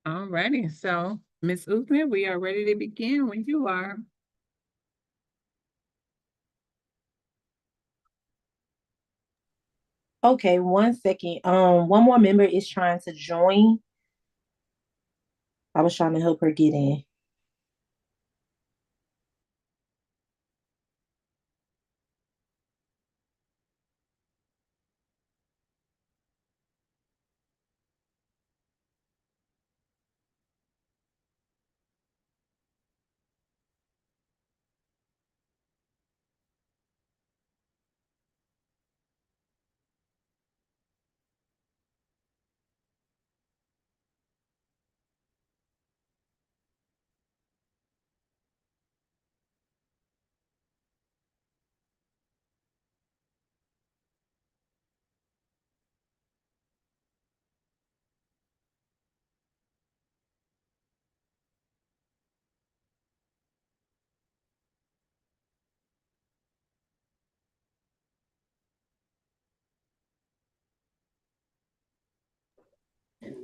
All righty. So, Ms. Uthman, we are ready to begin when you are. Okay, 1 second. One more member is trying to join. I was trying to help her get in.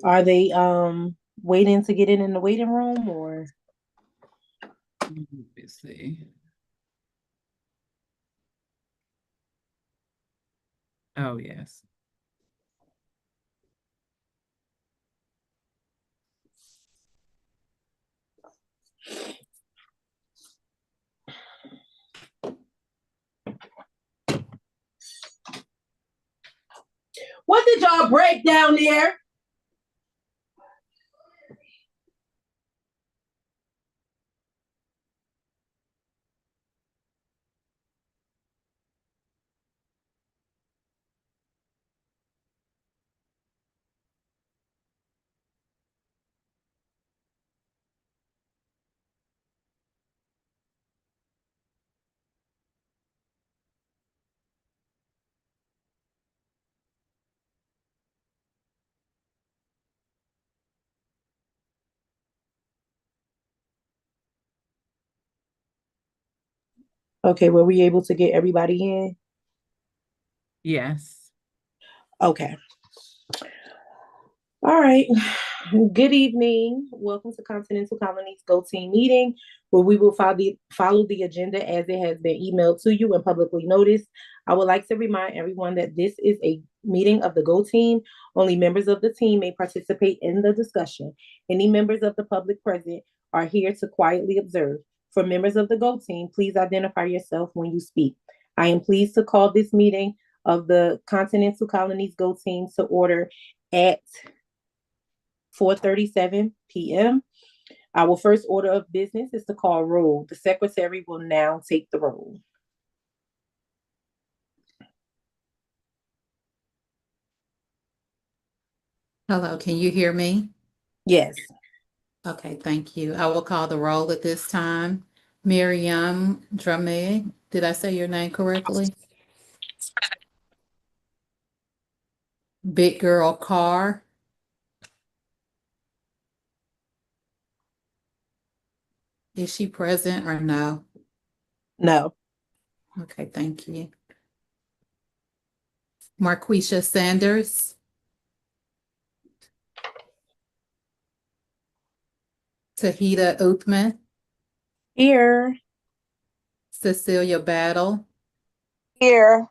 Are they waiting to get in the waiting room or Let me see. Oh, yes. what did y'all break down there? Okay, were we able to get everybody in? Yes. Okay. All right. Good evening. Welcome to Continental Colonies Go Team meeting, where we will follow the agenda as it has been emailed to you and publicly noticed. I would like to remind everyone that this is a meeting of the Go Team. Only members of the team may participate in the discussion. Any members of the public present are here to quietly observe. For members of the Go Team, please identify yourself when you speak. I am pleased to call this meeting of the Continental Colonies Go Team to order at 4:37 p.m. Our first order of business is to call roll. The secretary will now take the roll. Hello, can you hear me? Yes. Okay, thank you. I will call the roll at this time. Miriam Drame, did I say your name correctly? Big Girl Carr. Is she present or no? No. Okay, thank you. Marquisha Sanders. Tahita Uthman. Here. Cecilia Battle. Here.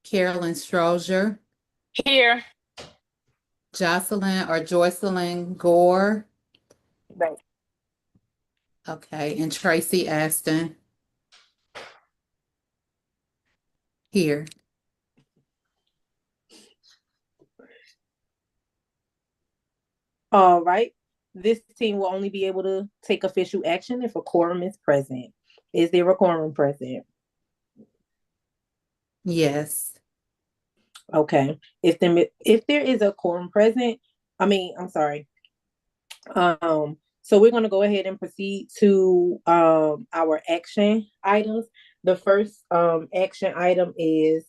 Carolyn Strozier. Here. Jocelyn or Joycelyn Gore. Right. Okay, and Tracy Aston. Here. All right. This team will only be able to take official action if a quorum is present. Is there a quorum present? Yes. Okay. If there is a quorum present, I'm sorry. So we're going to go ahead and proceed to our action items. The first action item is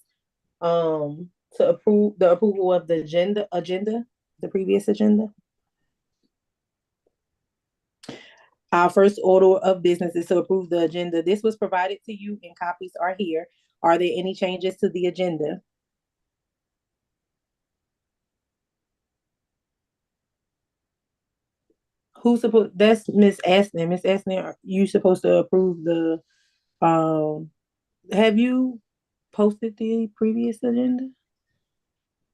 to approve the approval of the agenda, the previous agenda. Our first order of business is to approve the agenda. This was provided to you and copies are here. Are there any changes to the agenda? Who's supposed, that's Miss Aston. Miss Aston, are you supposed to approve the, have you posted the previous agenda?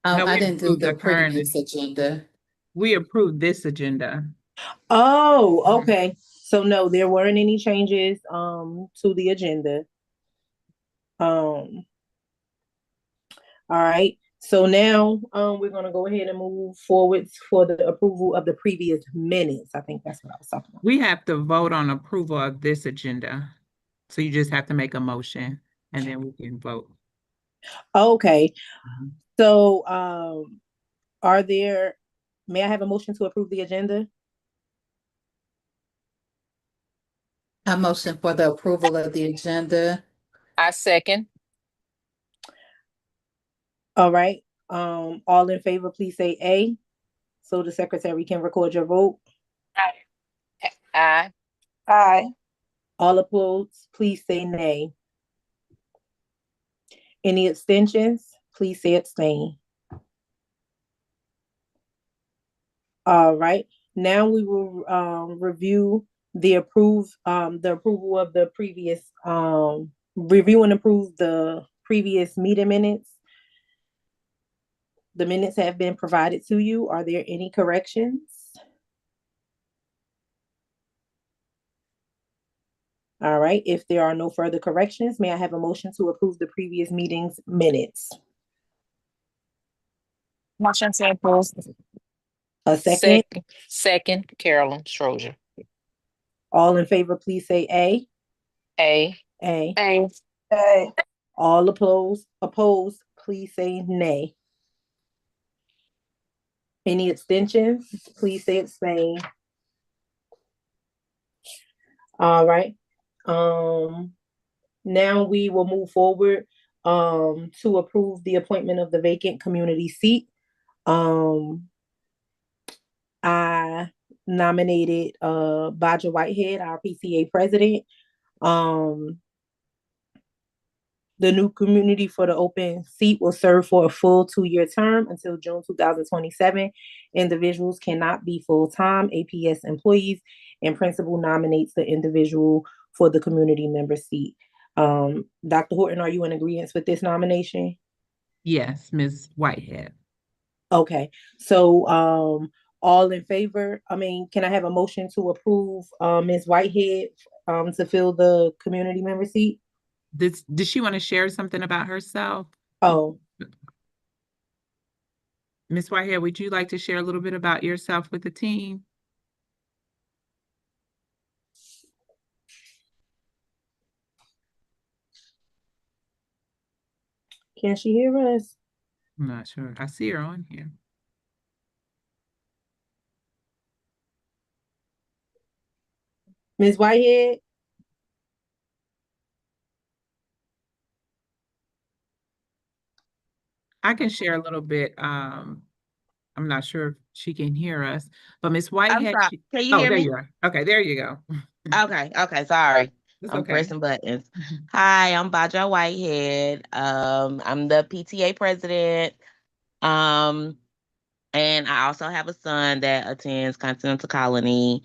No, I we didn't do approved the the current, previous agenda. we approved this agenda. Oh, okay. So no, there weren't any changes, to the agenda. All right. So now, we're gonna go ahead and move forward for the approval of the previous minutes. I think that's what I was talking about. We have to vote on approval of this agenda. So you just have to make a motion and then we can vote. Okay. Mhm. So, may I have a motion to approve the agenda? I motion for the approval of the agenda. I second. All right. All in favor, please say A, so the secretary can record your vote. Aye. Aye. All opposed, please say nay. Any abstentions, please say abstain. All right, now we will review the approval of the previous, review and approve the previous meeting minutes. The minutes have been provided to you. Are there any corrections? All right, if there are no further corrections, may I have a motion to approve the previous meeting's minutes? Motion to approve. A second. Second, Carolyn Stroger. All in favor, please say A. A. A. A. A. All opposed, please say nay. Any abstentions, please say abstain. All right. Now we will move forward to approve the appointment of the vacant community seat. I nominated Baja Whitehead, our PCA president. The new community for the open seat will serve for a full 2-year term until June 2027. Individuals cannot be full-time APS employees, and principal nominates the individual for the community member seat. Dr. Horton, are you in agreement with this nomination? Yes, Ms. Whitehead. Okay, so all in favor? Can I have a motion to approve Ms. Whitehead to fill the community member seat? Did she want to share something about herself? Oh, Ms. Whitehead, would you like to share a little bit about yourself with the team? can she hear us? I'm not sure. I see her on here. Ms. Whitehead? I can share a little bit. I'm not sure if she can hear us, but Ms. I'm Whitehead. sorry. Can you Oh, hear there me? you are. Okay, there you go. Okay, sorry. It's I'm okay. pressing buttons. Hi, I'm Baja Whitehead. I'm the PTA president. And I also have a son that attends Continental Colony.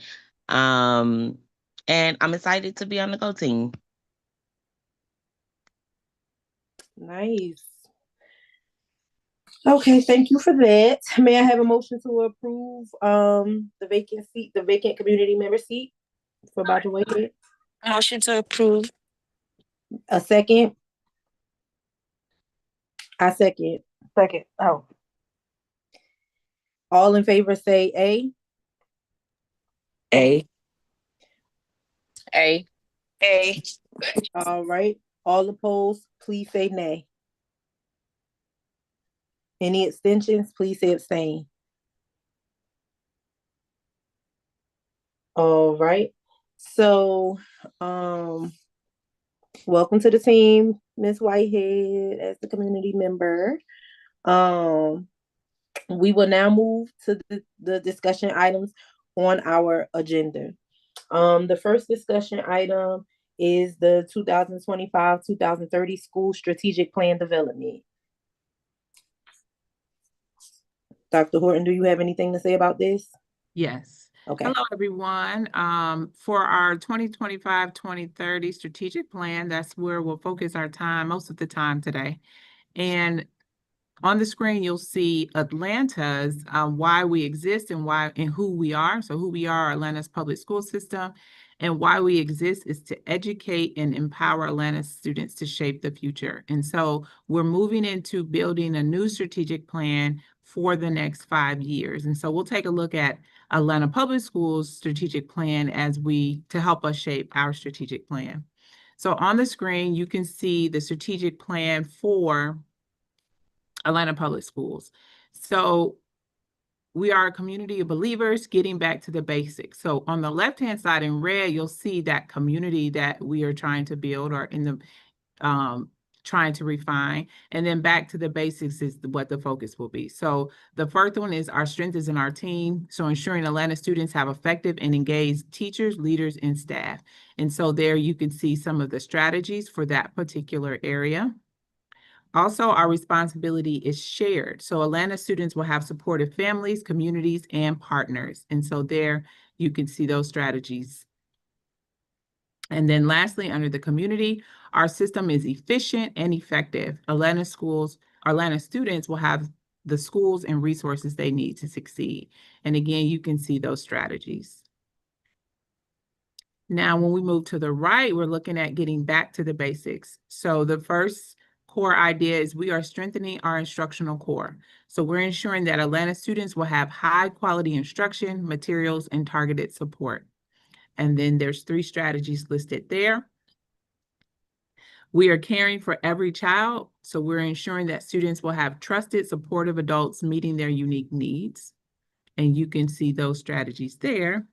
And I'm excited to be on the Go team. Nice. Okay, thank you for that. May I have a motion to approve the vacant community member seat for Baja Whitehead? Motion to approve. A second? I second. Second. Oh. All in favor say A. A. A. A. All right. All opposed, please say nay. Any abstentions, please say abstain. All right. So, welcome to the team, Ms. Whitehead, as the community member. We will now move to the discussion items on our agenda. The first discussion item is the 2025-2030 school strategic plan development. Dr. Horton, do you have anything to say about this? Yes. Okay. Hello, everyone. For our 2025-2030 strategic plan, that's where we'll focus our time most of the time today. And on the screen, you'll see Atlanta's why we exist and why and who we are. So who we are, Atlanta's public school system, and why we exist is to educate and empower Atlanta's students to shape the future. And so we're moving into building a new strategic plan for the next 5 years. And so we'll take a look at Atlanta Public Schools strategic plan to help us shape our strategic plan. So on the screen, you can see the strategic plan for Atlanta Public Schools. So we are a community of believers getting back to the basics. So on the left-hand side in red, you'll see that community that we are trying to build or in the trying to refine. And then back to the basics is what the focus will be. So the first one is our strength is in our team. So ensuring Atlanta students have effective and engaged teachers, leaders, and staff. And so there you can see some of the strategies for that particular area. Also, our responsibility is shared. So Atlanta students will have supportive families, communities, and partners. And so there you can see those strategies. And then lastly, under the community, our system is efficient and effective. Atlanta students will have the schools and resources they need to succeed. And again, you can see those strategies. Now, when we move to the right, we're looking at getting back to the basics. So the first core idea is we are strengthening our instructional core. So we're ensuring that Atlanta students will have high quality instruction, materials, and targeted support. And then there's 3 strategies listed there. We are caring for every child. So we're ensuring that students will have trusted, supportive adults meeting their unique needs. And you can see those strategies there.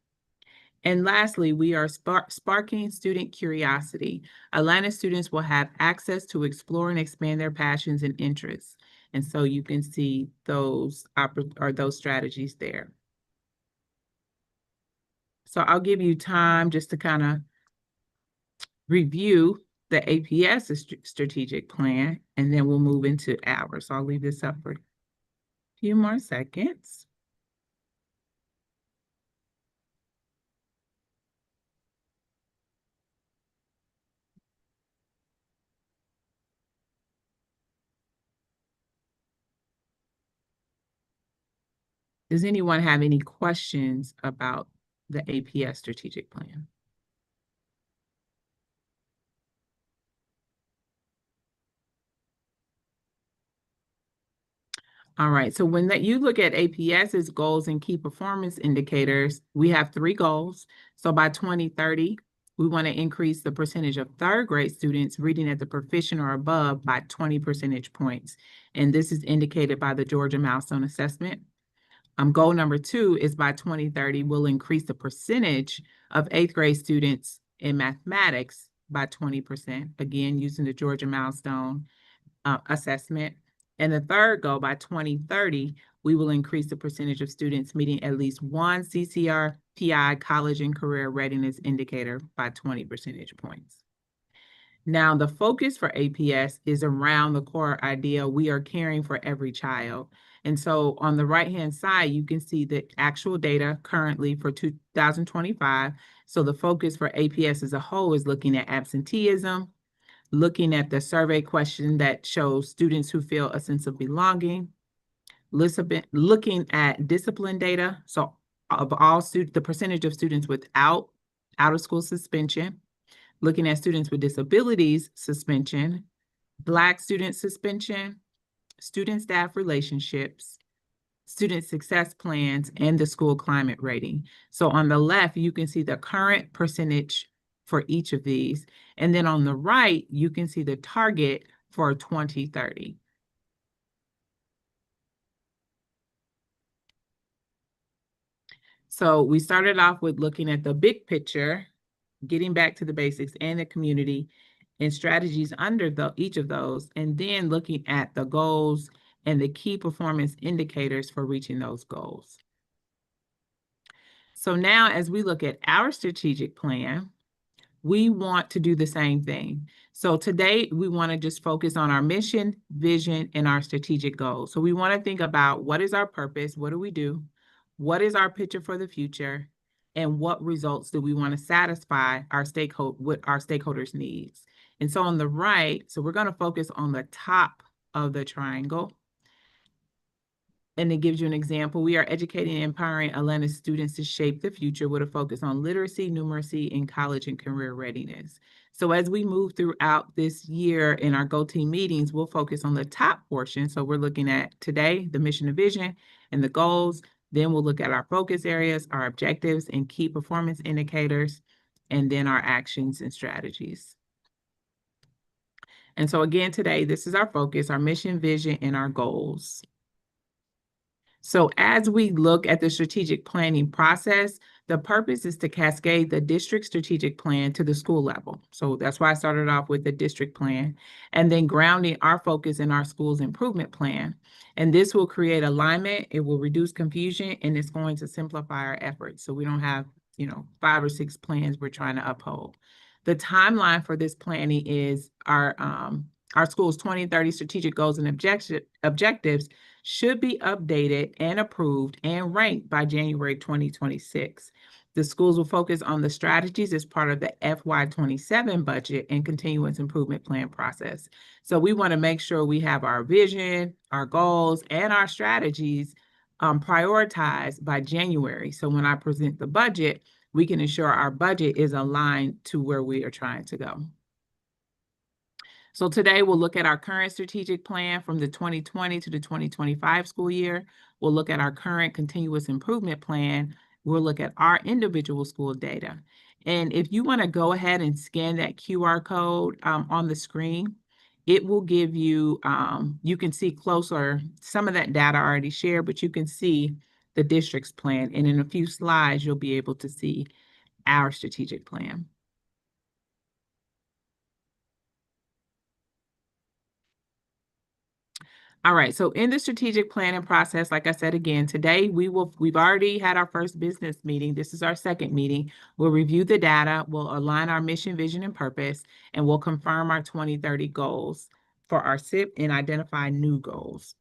And lastly, we are sparking student curiosity. Atlanta students will have access to explore and expand their passions and interests. And so you can see those strategies there. So I'll give you time just to kind of review the APS strategic plan, and then we'll move into ours. So I'll leave this up for a few more seconds. Does anyone have any questions about the APS strategic plan? All right, so when you look at APS's goals and key performance indicators, we have 3 goals. So by 2030, we want to increase the percentage of 3rd grade students reading at the proficient or above by 20 percentage points. And this is indicated by the Georgia Milestone Assessment. Goal number 2 is by 2030, we'll increase the percentage of 8th grade students in mathematics by 20%, again, using the Georgia Milestone Assessment. And the 3rd goal, by 2030, we will increase the percentage of students meeting at least one CCR-PI college and career readiness indicator by 20 percentage points. Now, the focus for APS is around the core idea, we are caring for every child. And so on the right-hand side, you can see the actual data currently for 2025. So the focus for APS as a whole is looking at absenteeism, looking at the survey question that shows students who feel a sense of belonging, looking at discipline data, so of all the percentage of students without out-of-school suspension, looking at students with disabilities suspension, Black student suspension, student-staff relationships, student success plans, and the school climate rating. So on the left, you can see the current percentage for each of these. And then on the right, you can see the target for 2030. So we started off with looking at the big picture, getting back to the basics and the community and strategies under each of those, and then looking at the goals and the key performance indicators for reaching those goals. So now as we look at our strategic plan, we want to do the same thing. So today we want to just focus on our mission, vision, and our strategic goals. So we want to think about what is our purpose? What do we do? What is our picture for the future? and what results do we want to satisfy our stakeholders' needs. And so on the right, so we're going to focus on the top of the triangle. And it gives you an example. We are educating and empowering Atlanta students to shape the future with a focus on literacy, numeracy, and college and career readiness. So as we move throughout this year in our Go Team meetings, we'll focus on the top portion. So we're looking at today, the mission and vision and the goals. Then we'll look at our focus areas, our objectives and key performance indicators, and then our actions and strategies. And so again, today, this is our focus, our mission, vision, and our goals. So as we look at the strategic planning process, the purpose is to cascade the district strategic plan to the school level. So that's why I started off with the district plan, and then grounding our focus in our school's improvement plan. And this will create alignment, it will reduce confusion, and it's going to simplify our efforts. So we don't have, 5 or 6 plans we're trying to uphold. The timeline for this planning is our school's 2030 strategic goals and objectives should be updated and approved and ranked by January 2026. The schools will focus on the strategies as part of the FY27 budget and continuous improvement plan process. So we want to make sure we have our vision, our goals, and our strategies prioritized by January. So when I present the budget, we can ensure our budget is aligned to where we are trying to go. So today we'll look at our current strategic plan from the 2020 to the 2025 school year. We'll look at our current continuous improvement plan. We'll look at our individual school data. And if you want to go ahead and scan that QR code on the screen, it will give you, you can see closer, some of that data I already shared, but you can see the district's plan. And in a few slides, you'll be able to see our strategic plan. All right, so in the strategic planning process, like I said again, today we've already had our first business meeting. This is our second meeting. We'll review the data, we'll align our mission, vision, and purpose, and we'll confirm our 2030 goals for our SIP and identify new goals.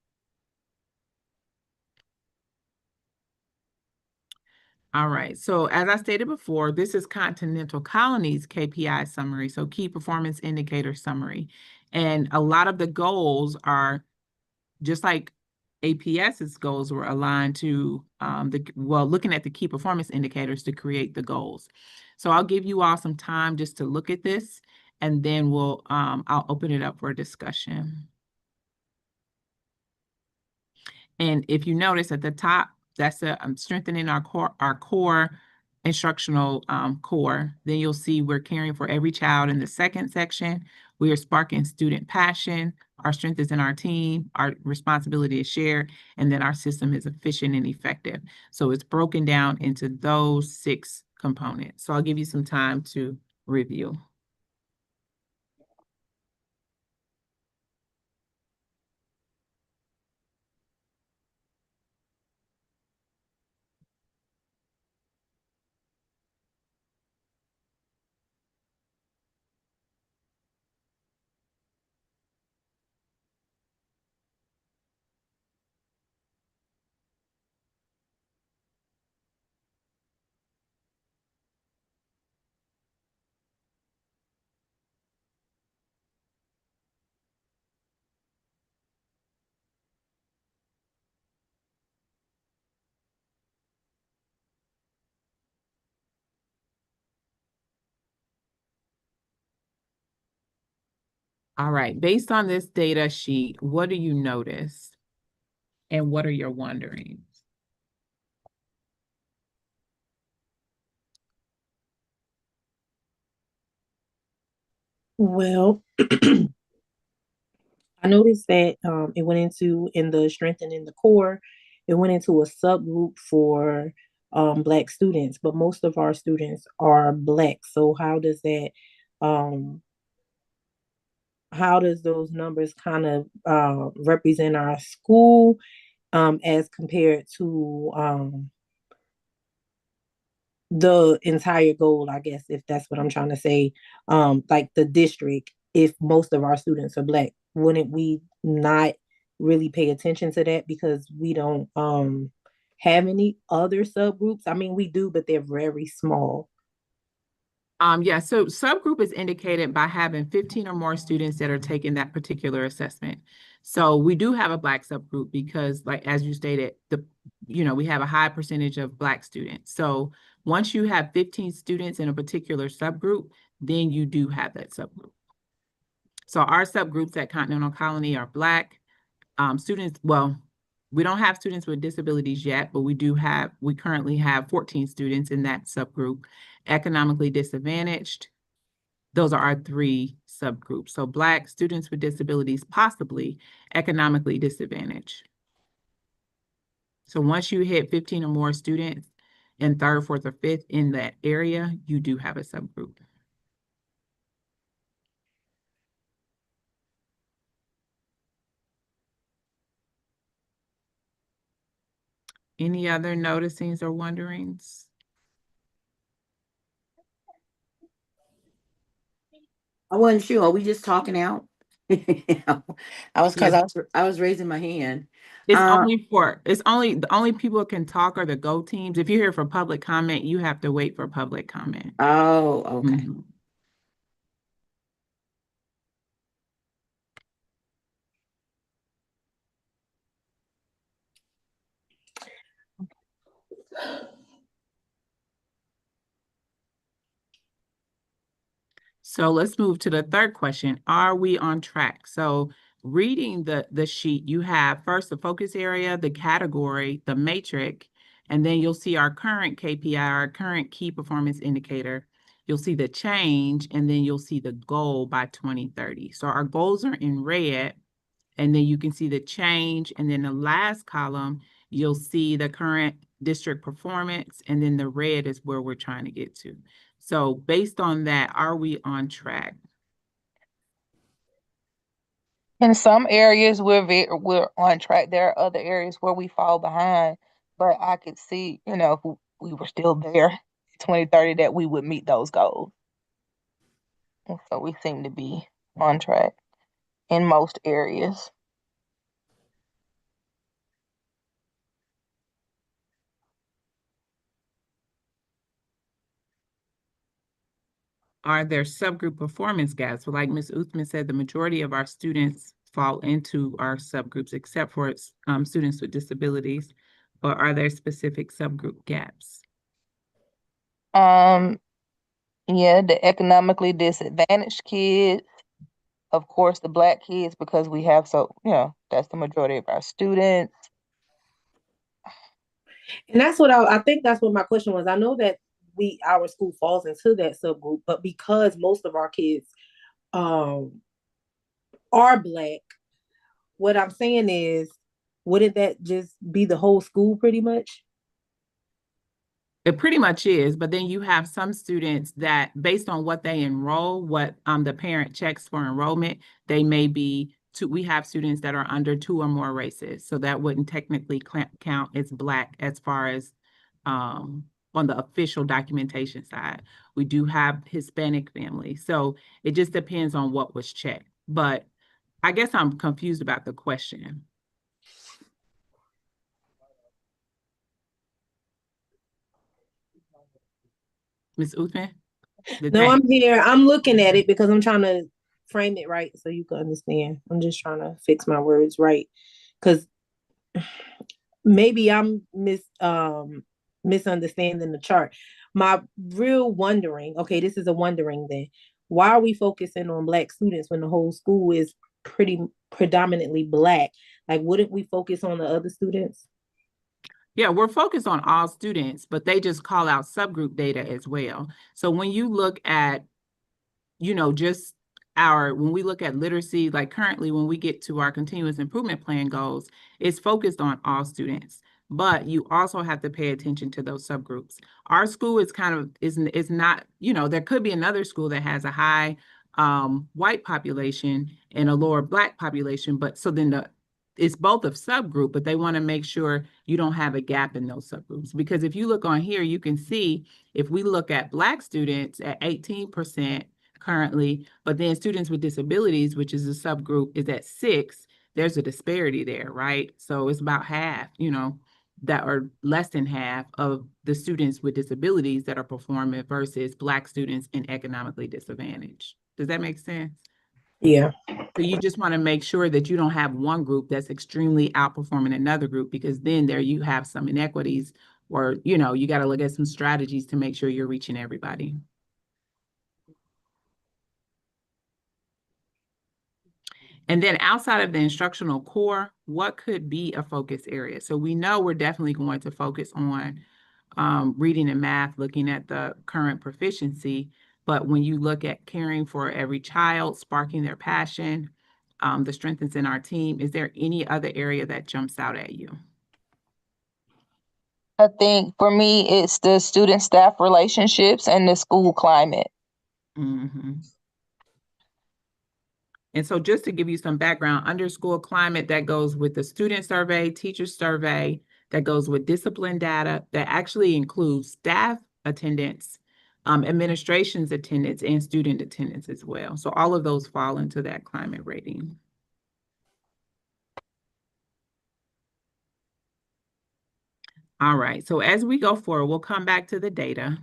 All right, so as I stated before, this is Continental Colony's KPI summary, so key performance indicator summary. And a lot of the goals are just like APS's goals were aligned to looking at the key performance indicators to create the goals. So I'll give you all some time just to look at this, and then I'll open it up for a discussion. And if you notice at the top, that's strengthening our core instructional core. Then you'll see we're caring for every child in the second section. We are sparking student passion. Our strength is in our team. Our responsibility is shared. And then our system is efficient and effective. So it's broken down into those 6 components. So I'll give you some time to review. All right, based on this data sheet, what do you notice? And what are your wonderings? Well, I noticed that it went into, in the strengthening the core, it went into a subgroup for Black students, but most of our students are Black. So how does those numbers kind of represent our school as compared to the entire goal, I guess, if that's what I'm trying to say, like the district, if most of our students are Black, wouldn't we not really pay attention to that because we don't have any other subgroups? I mean, we do, but they're very small. Yeah, so subgroup is indicated by having 15 or more students that are taking that particular assessment. So we do have a Black subgroup because, like, as you stated, we have a high percentage of Black students. So once you have 15 students in a particular subgroup, then you do have that subgroup. So our subgroups at Continental Colony are Black students. Well, we don't have students with disabilities yet, but we currently have 14 students in that subgroup. Economically disadvantaged, those are our 3 subgroups. So Black students with disabilities, possibly economically disadvantaged. So once you hit 15 or more students in 3rd, 4th, or 5th in that area, you do have a subgroup. Any other noticings or wonderings? I wasn't sure. Are we just talking out? Yes. I was raising my hand. It's the only people that can talk are the Go teams. If you're here for public comment, you have to wait for public comment. Oh, okay. Mhm. So let's move to the 3rd question. Are we on track? So reading the sheet, you have first the focus area, the category, the matrix, and then you'll see our current KPI, our current key performance indicator. You'll see the change, and then you'll see the goal by 2030. So our goals are in red, and then you can see the change. And then the last column, you'll see the current district performance, and then the red is where we're trying to get to. So based on that, are we on track? In some areas, we're on track. There are other areas where we fall behind, but I could see, if we were still there in 2030, that we would meet those goals. And so we seem to be on track in most areas. Are there subgroup performance gaps? Well, like Ms. Uthman said, the majority of our students fall into our subgroups, except for students with disabilities. But are there specific subgroup gaps? Yeah, the economically disadvantaged kids, of course, the Black kids, because we have that's the majority of our students. And that's what I think that's what my question was. I know that our school falls into that subgroup, but because most of our kids are Black, what I'm saying is, wouldn't that just be the whole school pretty much? It pretty much is, but then you have some students that, based on what they enroll, what the parent checks for enrollment, they may be we have students that are under 2 or more races, so that wouldn't technically count as Black as far as on the official documentation side. We do have Hispanic families, so it just depends on what was checked. But I guess I'm confused about the question. Ms. Uthman? No, I'm here. I'm looking at it because I'm trying to frame it right so you can understand. I'm just trying to fix my words right, because maybe I'm misunderstanding the chart. My real wondering, okay, this is a wondering then. Why are we focusing on Black students when the whole school is predominantly Black? Like, wouldn't we focus on the other students? Yeah, we're focused on all students, but they just call out subgroup data as well. So when you look at, just when we look at literacy, like currently when we get to our continuous improvement plan goals, it's focused on all students, but you also have to pay attention to those subgroups. Our school is is not, there could be another school that has a high white population and a lower Black population, but so then it's both a subgroup, but they want to make sure you don't have a gap in those subgroups. Because if you look on here, you can see if we look at Black students at 18% currently, but then students with disabilities, which is a subgroup, is at 6%, there's a disparity there, right? So it's about half, that are less than half of the students with disabilities that are performing versus Black students and economically disadvantaged. Does that make sense? Yeah. So you just want to make sure that you don't have one group that's extremely outperforming another group, because then there you have some inequities, or, you know, you got to look at some strategies to make sure you're reaching everybody. And then outside of the instructional core, what could be a focus area? So we know we're definitely going to focus on reading and math, looking at the current proficiency. But when you look at caring for every child, sparking their passion, the strengths in our team, is there any other area that jumps out at you? I think for me, it's the student-staff relationships and the school climate. Mm-hmm. And so just to give you some background, under school climate, that goes with the student survey, teacher survey, that goes with discipline data, that actually includes staff attendance, administration's attendance, and student attendance as well. So all of those fall into that climate rating. All right, so as we go forward, we'll come back to the data.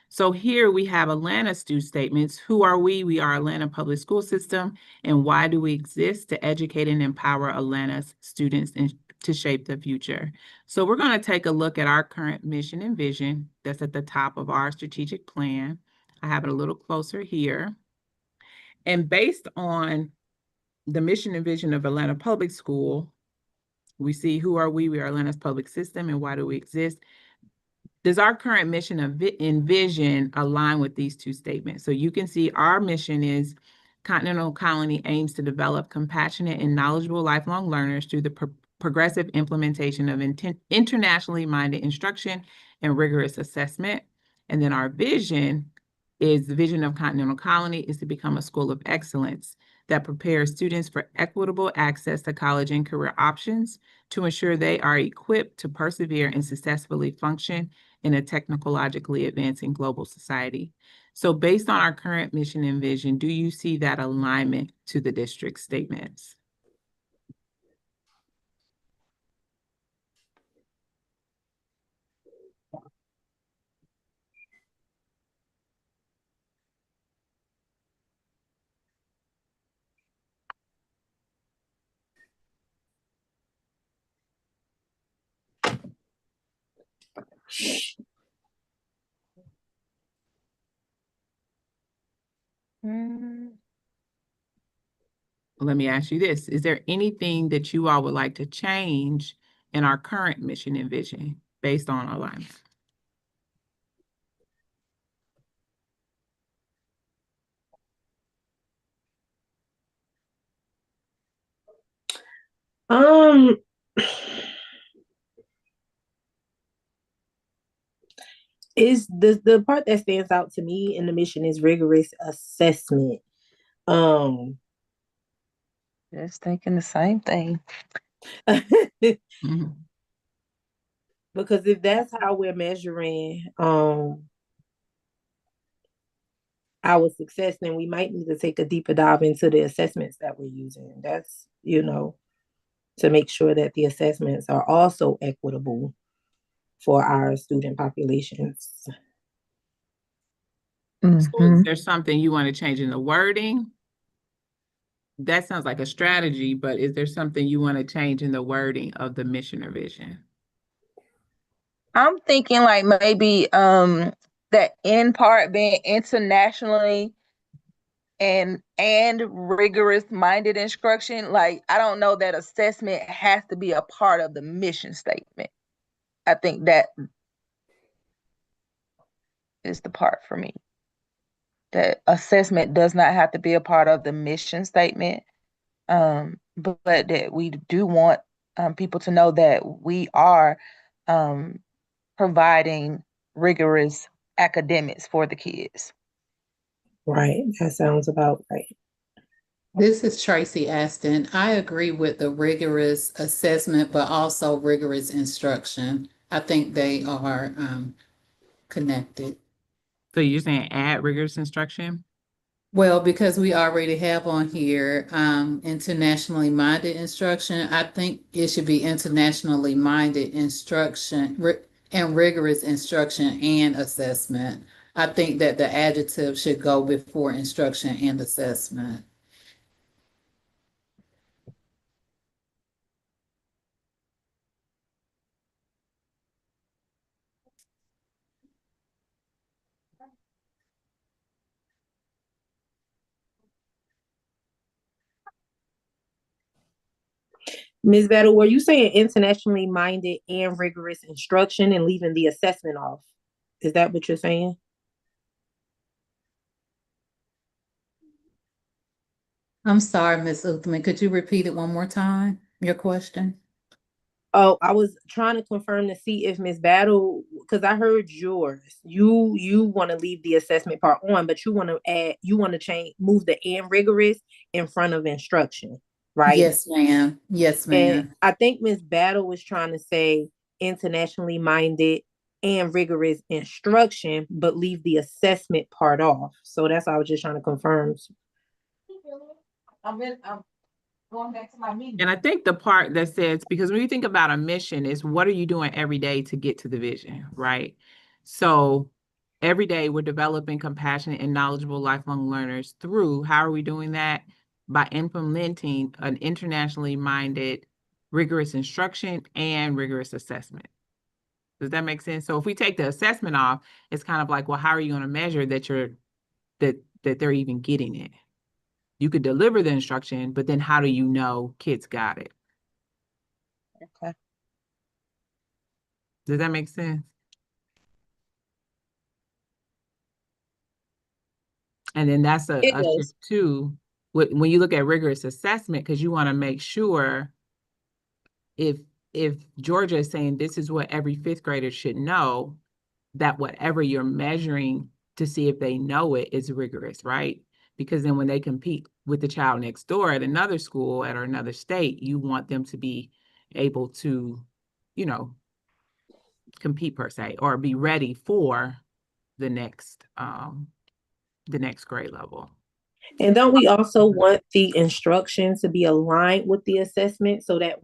So here we have Atlanta STU statements. Who are we? We are Atlanta Public School System. And why do we exist? To educate and empower Atlanta's students and to shape the future. So we're going to take a look at our current mission and vision that's at the top of our strategic plan. I have it a little closer here. And based on the mission and vision of Atlanta Public School, we see who are we? We are Atlanta's public system, and why do we exist? Does our current mission and vision align with these two statements? So you can see our mission is Continental Colony aims to develop compassionate and knowledgeable lifelong learners through the progressive implementation of internationally minded instruction and rigorous assessment. And then our vision is the vision of Continental Colony is to become a school of excellence that prepares students for equitable access to college and career options to ensure they are equipped to persevere and successfully function in a technologically advancing global society. So based on our current mission and vision, do you see that alignment to the district statements? Let me ask you this. Is there anything that you all would like to change in our current mission and vision based on alignment? Is the part that stands out to me in the mission is rigorous assessment. Just thinking the same thing. Mm-hmm. Because if that's how we're measuring our success, then we might need to take a deeper dive into the assessments that we're using. That's, you know, to make sure that the assessments are also equitable for our student populations. So is there something you want to change in the wording? That sounds like a strategy, but is there something you want to change in the wording of the mission or vision? I'm thinking like maybe that end part being internationally and rigorous minded instruction. Like, I don't know that assessment has to be a part of the mission statement. I think that is the part for me. That assessment does not have to be a part of the mission statement. But that we do want people to know that we are providing rigorous academics for the kids. Right. That sounds about right. This is Tracy Aston. I agree with the rigorous assessment, but also rigorous instruction. I think they are connected. So you're saying add rigorous instruction? Well, because we already have on here, internationally minded instruction, I think it should be internationally minded instruction and rigorous instruction and assessment. I think that the adjective should go before instruction and assessment. Ms. Battle, were you saying internationally minded and rigorous instruction and leaving the assessment off? Is that what you're saying? I'm sorry, Ms. Uthman, could you repeat it one more time, your question? Oh, I was trying to confirm to see if Ms. Battle, because I heard yours. You want to leave the assessment part on, but you want to move the and rigorous in front of instruction, right? Yes, ma'am. Yes, And ma'am. I think Ms. Battle was trying to say internationally minded and rigorous instruction, but leave the assessment part off. So that's why I was just trying to confirm. I'm going back to my meeting. And I think the part that says, because when you think about a mission, is what are you doing every day to get to the vision, right? So every day we're developing compassionate and knowledgeable lifelong learners through, how are we doing that? By implementing an internationally minded, rigorous instruction and rigorous assessment. Does that make sense? So if we take the assessment off, it's kind of like, well, how are you going to measure that they're even getting it? You could deliver the instruction, but then how do you know kids got it? Okay. Does that make sense? And then that's a It does. shift too, when you look at rigorous assessment, because you want to make sure if Georgia is saying this is what every fifth grader should know, that whatever you're measuring to see if they know it is rigorous, right? Because then when they compete with the child next door at another school at another state, you want them to be able to, you know, compete per se, or be ready for the next grade level. And don't we also want the instruction to be aligned with the assessment so that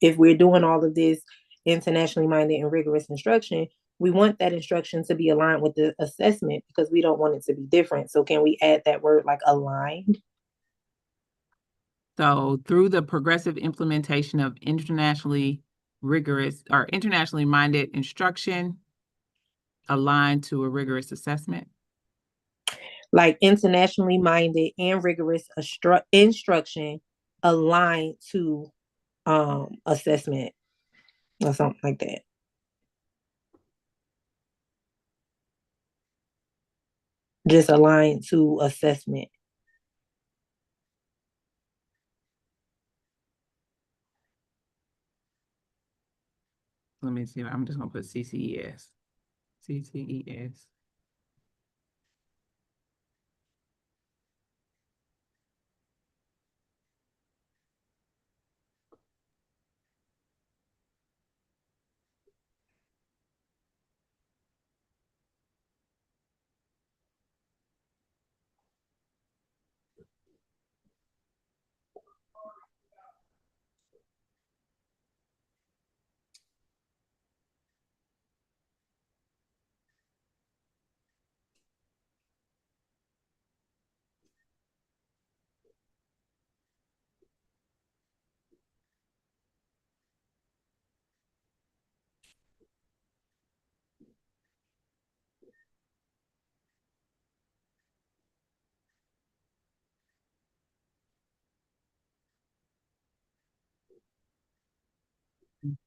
if we're doing all of this internationally minded and rigorous instruction, we want that instruction to be aligned with the assessment because we don't want it to be different. So can we add that word like aligned? So through the progressive implementation of internationally rigorous or internationally minded instruction aligned to a rigorous assessment. Like internationally minded and rigorous instruction aligned to assessment or something like that. Just aligned to assessment. Let me see. I'm just gonna put CCES. CCES.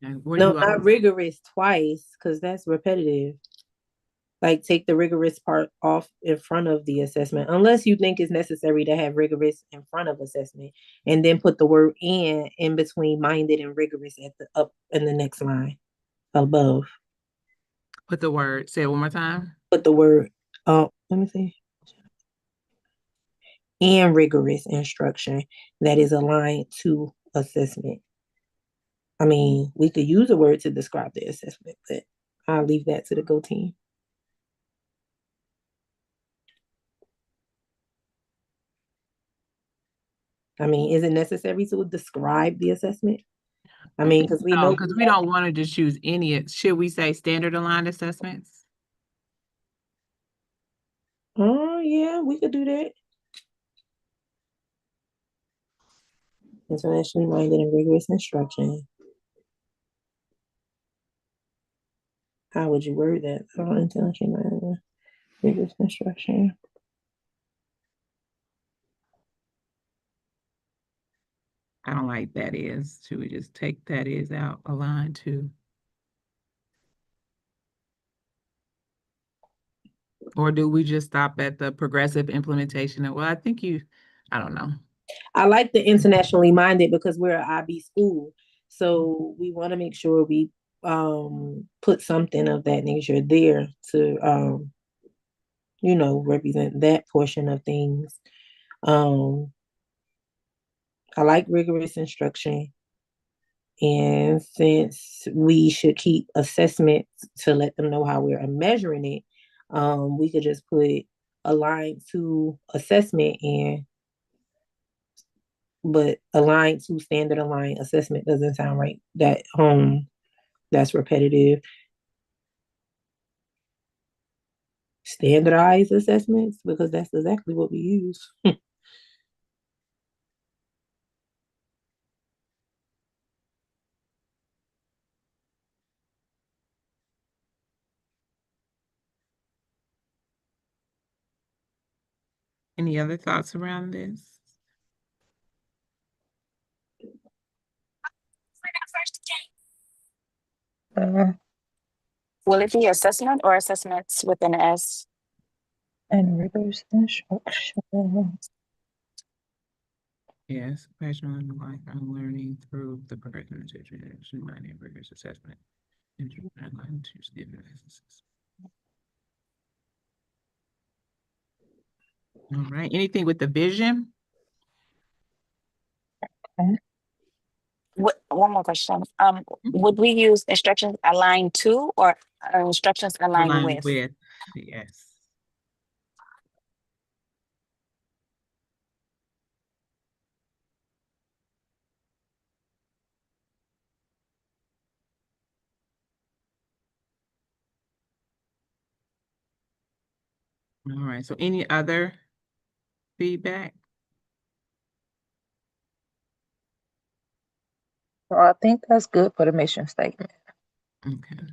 And where No, you not rigorous twice, because that's repetitive. Like take the rigorous part off in front of the assessment, unless you think it's necessary to have rigorous in front of assessment, and then put the word in between minded and rigorous at the up in the next line above. put the word, say it one more time. Put the word let me see. And rigorous instruction that is aligned to assessment. I mean, we could use a word to describe the assessment, but I'll leave that to the Go team. I mean, is it necessary to describe the assessment? I mean, because we know. Because we don't want to just choose any, should we say standard aligned assessments? Oh, yeah, we could do that. Internationally minded and rigorous instruction. How would you word that? Internationally minded, rigorous instruction. I don't like that is. Should we just take that is out, aligned to? Or do we just stop at the progressive implementation? Well, I think I don't know. I like the internationally minded because we're an IB school. So we want to make sure we put something of that nature there to represent that portion of things. I like rigorous instruction. And since we should keep assessments to let them know how we're measuring it, we could just put aligned to assessment but aligned to standard aligned assessment doesn't sound right. That's repetitive. Standardized assessments, because that's exactly what we use. Any other thoughts around this? Will it be assessment or assessments with an S? And rigorous instruction. Yes, professional and life I'm learning through the progressive instruction, minded rigorous assessment. All right, anything with the vision? One more question. Would we use instructions aligned to or instructions aligned with? Yes. All right, so any other feedback? So I think that's good for the mission statement. Okay.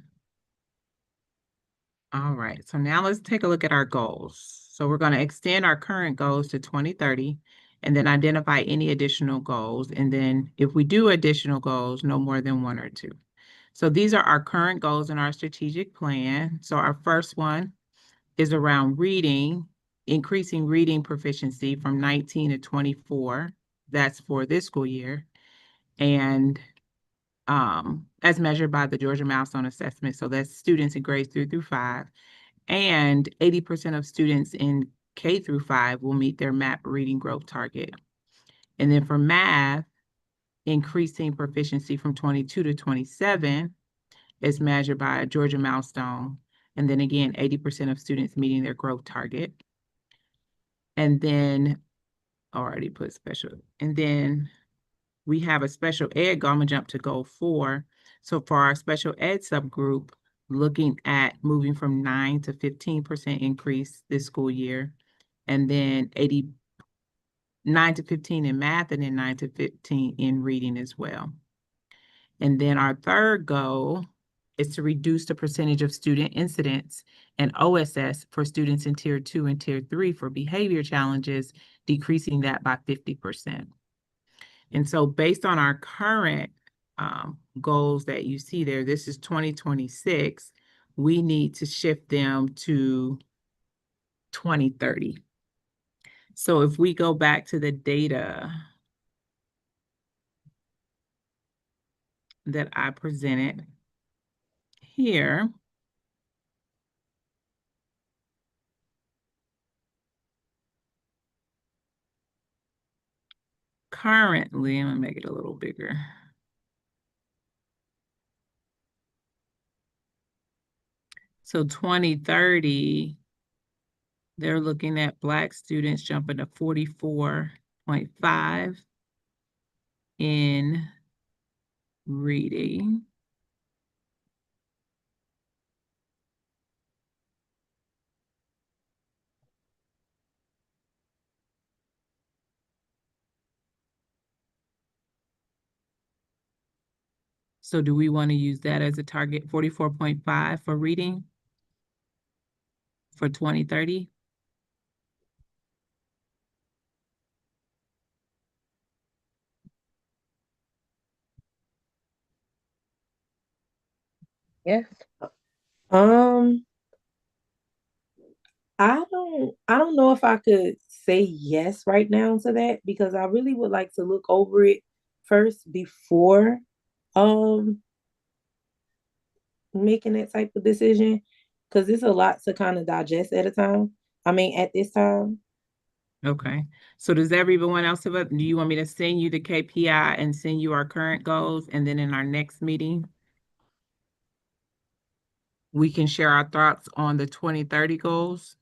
All right, so now let's take a look at our goals. So we're going to extend our current goals to 2030 and then identify any additional goals. And then if we do additional goals, no more than one or two. So these are our current goals in our strategic plan. So our first one is around reading, increasing reading proficiency from 19 to 24. That's for this school year. And as measured by the Georgia Milestone Assessment. So that's students in grades 3 through 5. And 80% of students in K through 5 will meet their MAP reading growth target. And then for math, increasing proficiency from 22 to 27 is measured by a Georgia Milestone. And then again, 80% of students meeting their growth target. And then, already put special, and then we have a special ed goal. I'm gonna jump to goal 4. So for our special ed subgroup, looking at moving from 9 to 15% increase this school year, and then 9 to 15 in math, and then 9 to 15 in reading as well. And then our third goal is to reduce the percentage of student incidents and OSS for students in Tier 2 and Tier 3 for behavior challenges, decreasing that by 50%. And so based on our current goals that you see there, this is 2026, we need to shift them to 2030. So if we go back to the data that I presented here, currently, I'm gonna make it a little bigger. So 2030, they're looking at Black students jumping to 44.5 in reading. So do we want to use that as a target, 44.5 for reading for 2030? Yes. Um, I don't know if I could say yes right now to that because I really would like to look over it first before um making that type of decision because it's a lot to kind of digest at a time. I mean, at this time. Okay. So does everyone else have do you want me to send you the KPI and send you our current goals? And then in our next meeting, we can share our thoughts on the 2030 goals?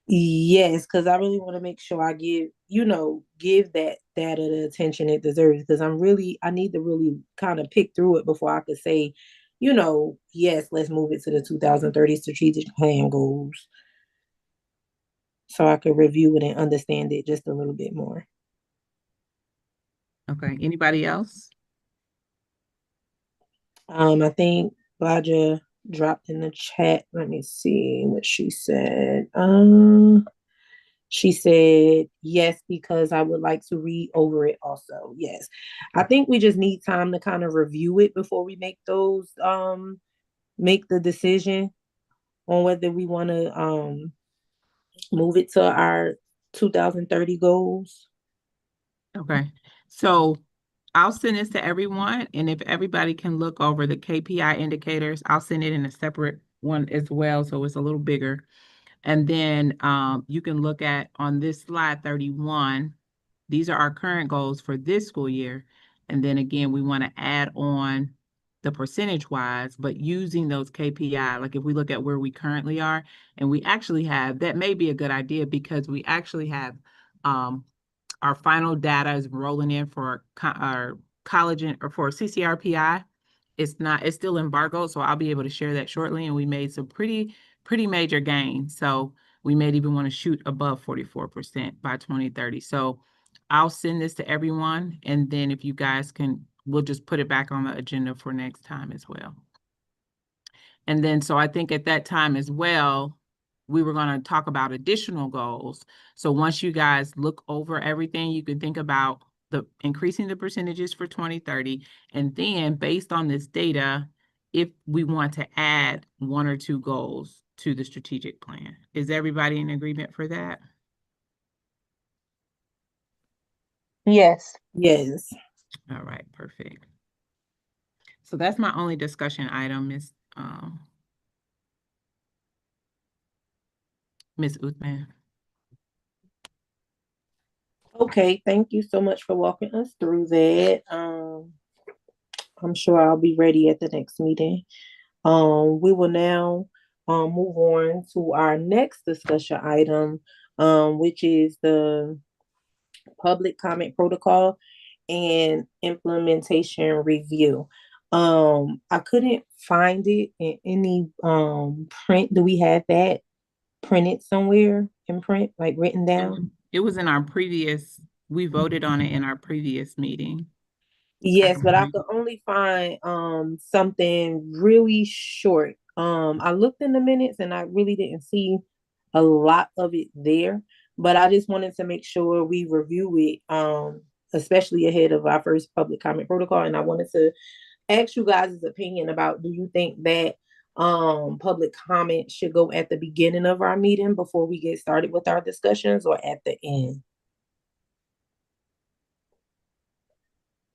Yes, because I really want to make sure I give that data the attention it deserves because I need to really kind of pick through it before I could say, yes, let's move it to the 2030 strategic plan goals. So I could review it and understand it just a little bit more. Okay. Anybody else? I think Baja dropped in the chat. Let me see what she said. She said, yes, because I would like to read over it also. Yes. I think we just need time to kind of review it before we make the decision on whether we want to move it to our 2030 goals. Okay. So I'll send this to everyone, and if everybody can look over the KPI indicators, I'll send it in a separate one as well, so it's a little bigger. And then you can look at on this slide 31, these are our current goals for this school year. And then again, we want to add on the percentage wise, but using those KPI, like if we look at where we currently are, and we actually have, that may be a good idea because we actually have our final data is rolling in for our college or for CCRPI. It's still embargoed, so I'll be able to share that shortly. And we made some pretty major gains. So we may even want to shoot above 44% by 2030. So I'll send this to everyone. And then if you guys can, we'll just put it back on the agenda for next time as well. And then, so I think at that time as well, we were going to talk about additional goals. So once you guys look over everything, you can think about the increasing the percentages for 2030. And then based on this data, if we want to add 1 or 2 goals to the strategic plan. Is everybody in agreement for that? Yes. Yes. All right, perfect. So that's my only discussion item, Ms. Uthman. Okay, thank you so much for walking us through that. I'm sure I'll be ready at the next meeting. We will now move on to our next discussion item, which is the public comment protocol and implementation review. I couldn't find it in any print. Do we have that printed somewhere in print, like written down? It was in our previous, we voted on it in our previous meeting. Yes, but I could only find something really short. I looked in the minutes and I really didn't see a lot of it there, but I just wanted to make sure we review it, especially ahead of our first public comment protocol. And I wanted to ask you guys' opinion about, do you think that public comment should go at the beginning of our meeting before we get started with our discussions, or at the end?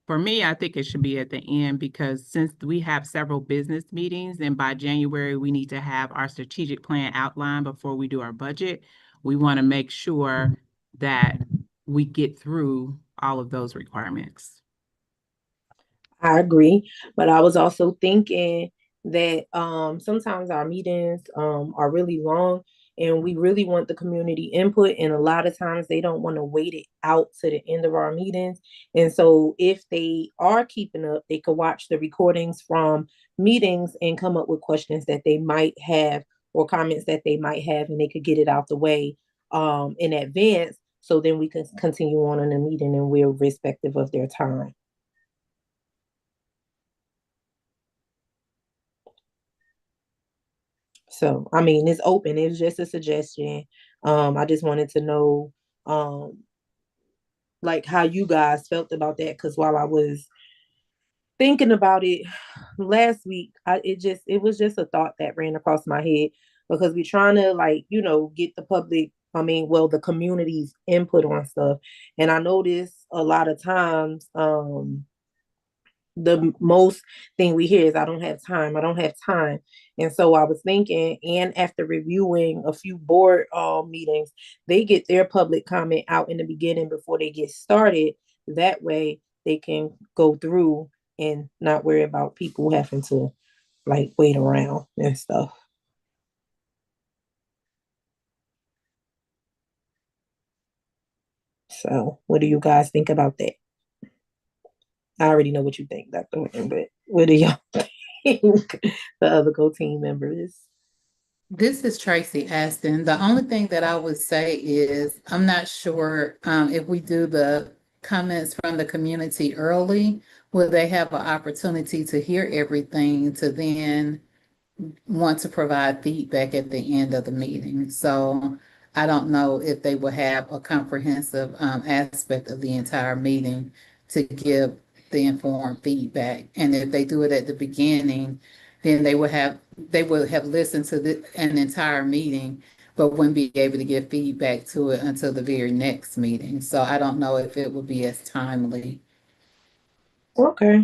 For me, I think it should be at the end because since we have several business meetings and by January, we need to have our strategic plan outlined before we do our budget. We want to make sure that we get through all of those requirements. I agree, but I was also thinking that sometimes our meetings are really long, and we really want the community input. And a lot of times they don't want to wait it out to the end of our meetings. And so if they are keeping up, they could watch the recordings from meetings and come up with questions that they might have or comments that they might have, and they could get it out the way in advance. So then we can continue on in the meeting, and we're respective of their time. So, I mean, it's open. It's just a suggestion. I just wanted to know, like, how you guys felt about that. Because while I was thinking about it last week, it was just a thought that ran across my head, because we're trying to, like, get the public, the community's input on stuff. And I notice a lot of times, the most thing we hear is, I don't have time. And so I was thinking, and after reviewing a few board meetings, they get their public comment out in the beginning before they get started. That way they can go through and not worry about people having to, like, wait around and stuff. So what do you guys think about that? I already know what you think, Dr. Horton, but what do y'all think, the other co-team members? This is Tracy Aston. The only thing that I would say is, I'm not sure if we do the comments from the community early, will they have an opportunity to hear everything to then want to provide feedback at the end of the meeting. So I don't know if they will have a comprehensive aspect of the entire meeting to give the informed feedback. And if they do it at the beginning, then they would have listened to an entire meeting, but wouldn't be able to give feedback to it until the very next meeting. So I don't know if it would be as timely. Okay.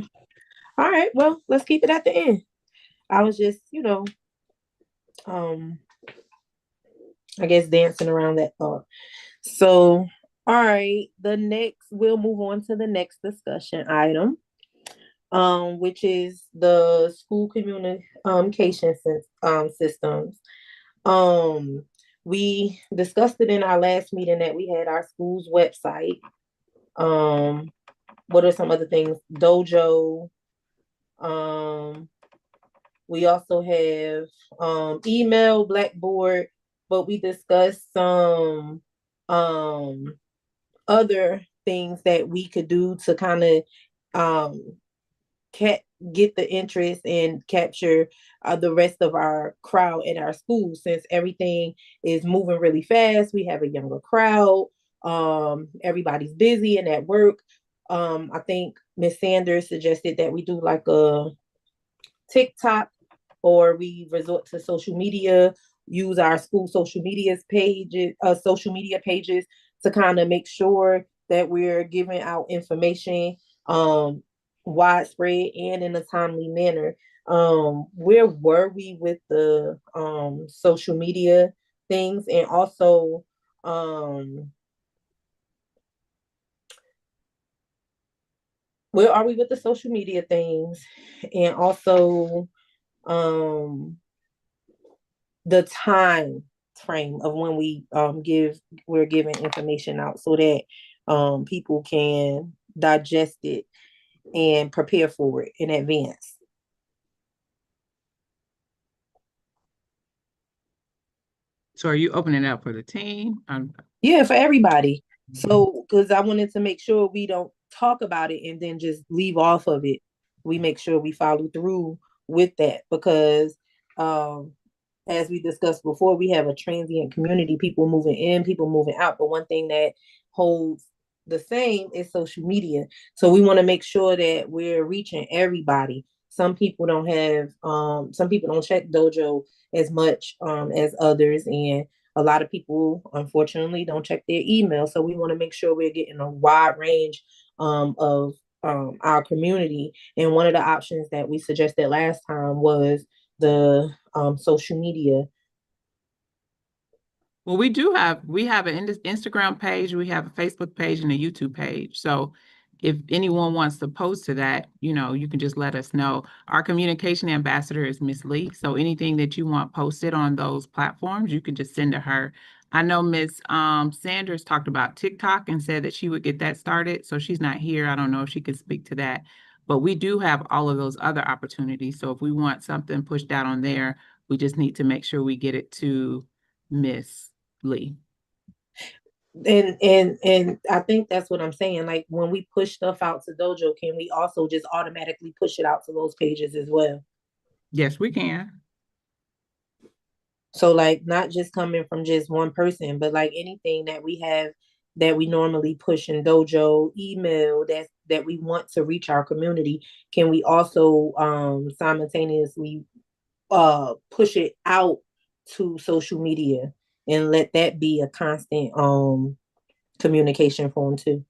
All right. Well, let's keep it at the end. I was just, I guess dancing around that thought. So, all right, we'll move on to the next discussion item, which is the school communication systems. We discussed it in our last meeting that we had our school's website. What are some other things? Dojo. We also have email, Blackboard, but we discussed some other things that we could do to kind of get the interest and capture the rest of our crowd at our school. Since everything is moving really fast, we have a younger crowd. Everybody's busy and at work. I think Miss Sanders suggested that we do like a TikTok, or we resort to social media, use our school social media pages to kind of make sure that we're giving out information widespread and in a timely manner. Where were we with the social media things? And also, where are we with the social media things? And also, the time frame of when we're giving information out, so that people can digest it and prepare for it in advance. So are you opening it up for the team? Yeah, for everybody. So, because I wanted to make sure we don't talk about it and then just leave off of it. We make sure we follow through with that, because as we discussed before, we have a transient community, people moving in, people moving out. But one thing that holds the same is social media. So we want to make sure that we're reaching everybody. Some people don't check Dojo as much as others. And a lot of people, unfortunately, don't check their email. So we want to make sure we're getting a wide range of our community. And one of the options that we suggested last time was the social media. Well, we have an Instagram page, we have a Facebook page, and a YouTube page. So if anyone wants to post to that, you know, you can just let us know. Our communication ambassador is Miss Lee. So anything that you want posted on those platforms, you can just send to her. I know Miss Sanders talked about TikTok and said that she would get that started. So she's not here. I don't know if she could speak to that. But we do have all of those other opportunities. So if we want something pushed out on there, we just need to make sure we get it to Miss Lee. And I think that's what I'm saying. Like when we push stuff out to Dojo, can we also just automatically push it out to those pages as well? Yes, we can. So like not just coming from just one person, but like anything that we have that we normally push in Dojo, email that we want to reach our community, can we also simultaneously push it out to social media and let that be a constant communication form too?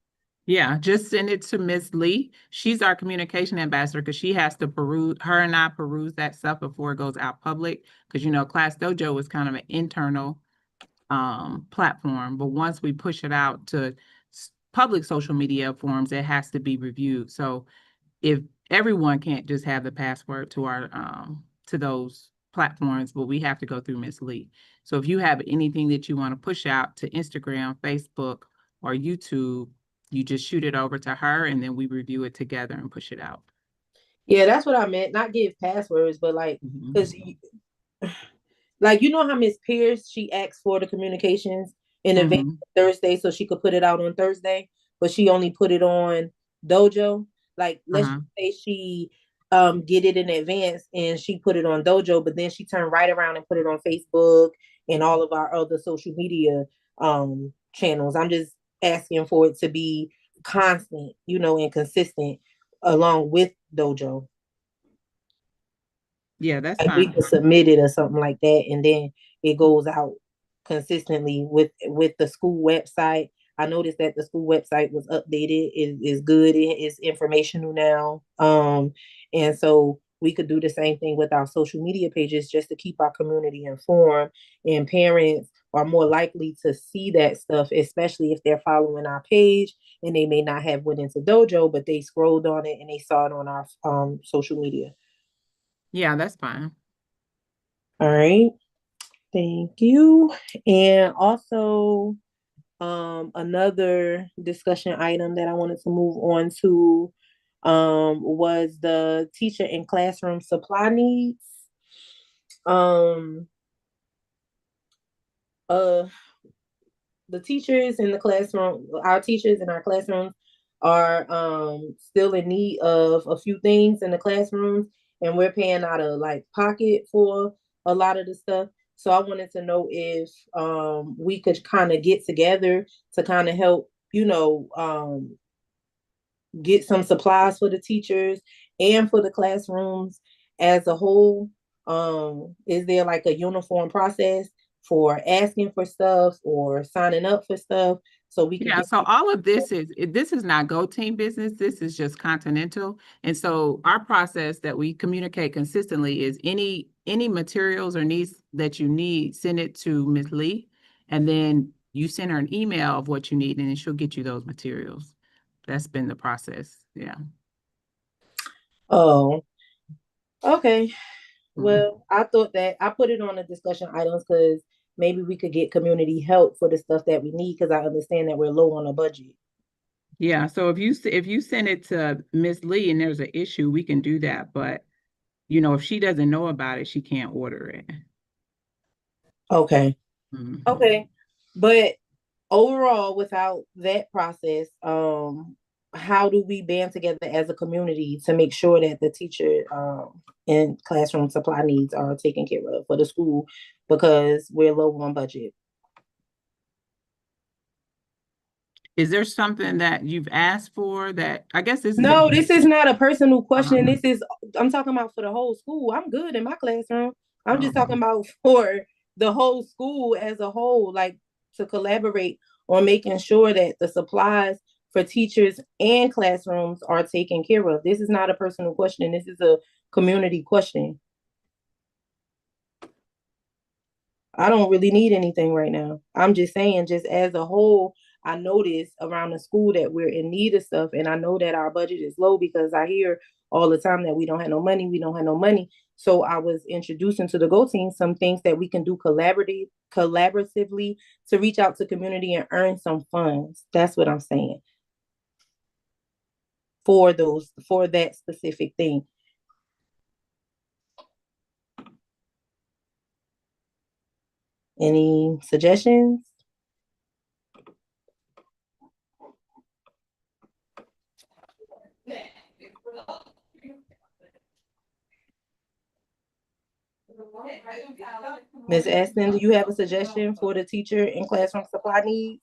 Yeah, just send it to Miss Lee. She's our communication ambassador because she has to peruse, her and I peruse that stuff before it goes out public. Because you know, Class Dojo is kind of an internal platform, but once we push it out to public social media forums, it has to be reviewed. So if everyone can't just have the password to our to those platforms, but we have to go through Miss Lee. So if you have anything that you want to push out to Instagram, Facebook, or YouTube, you just shoot it over to her and then we review it together and push it out. Yeah, that's what I meant. Not give passwords, but like, because like you know how Miss Pierce, she asked for the communications in advance Thursday so she could put it out on Thursday, but she only put it on Dojo. Like let's just say she get it in advance and she put it on Dojo, but then she turned right around and put it on Facebook and all of our other social media channels. I'm just asking for it to be constant, you know, and consistent along with Dojo. Yeah, that's Like we fine. could submit it or something like that, and then it goes out consistently with the school website. I noticed that the school website was updated. It is good. It is informational now. And so we could do the same thing with our social media pages just to keep our community informed. And parents are more likely to see that stuff, especially if they're following our page and they may not have went into Dojo, but they scrolled on it and they saw it on our social media. Yeah, that's fine. All right. Thank you. And also, another discussion item that I wanted to move on to was the teacher and classroom supply needs. Uh, the teachers in the classroom, our teachers in our classrooms are still in need of a few things in the classrooms, and we're paying out of like pocket for a lot of the stuff. So I wanted to know if we could kind of get together to kind of help, you know, get some supplies for the teachers and for the classrooms as a whole. Is there like a uniform process for asking for stuff or signing up for stuff so we could Yeah, so all of this is not Go Team business. This is just Continental. And so our process that we communicate consistently is any materials or needs that you need, send it to Ms. Lee, and then you send her an email of what you need, and then she'll get you those materials. That's been the process. Yeah. Oh, okay. Well, I thought that I put it on the discussion items because maybe we could get community help for the stuff that we need because I understand that we're low on a budget. Yeah, so if you send it to Ms. Lee and there's an issue, we can do that. But you know, if she doesn't know about it, she can't order it. Okay. Mhm. Okay. But overall, without that process, how do we band together as a community to make sure that the teacher and classroom supply needs are taken care of for the school because we're low on budget? Is there something that you've asked for that I guess this is No, this is not a personal question. This is I'm talking about for the whole school. I'm good in my classroom. I'm just talking about for the whole school as a whole, like to collaborate on making sure that the supplies for teachers and classrooms are taken care of. This is not a personal question. This is a community question. I don't really need anything right now. I'm just saying, just as a whole, I notice around the school that we're in need of stuff, and I know that our budget is low because I hear all the time that we don't have no money, we don't have no money. So I was introducing to the Go Team some things that we can do collaboratively to reach out to community and earn some funds. That's what I'm saying. For that specific thing. Any suggestions? Ms. Aston, do you have a suggestion for the teacher and classroom supply needs?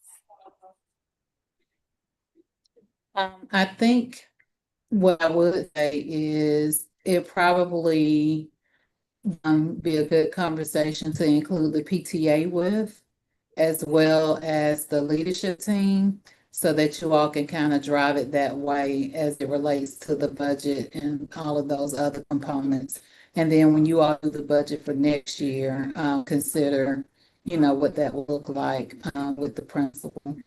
I think what I would say is it probably be a good conversation to include the PTA with, as well as the leadership team, so that you all can kind of drive it that way as it relates to the budget and all of those other components. And then when you all do the budget for next year, consider, what that will look like with the principal.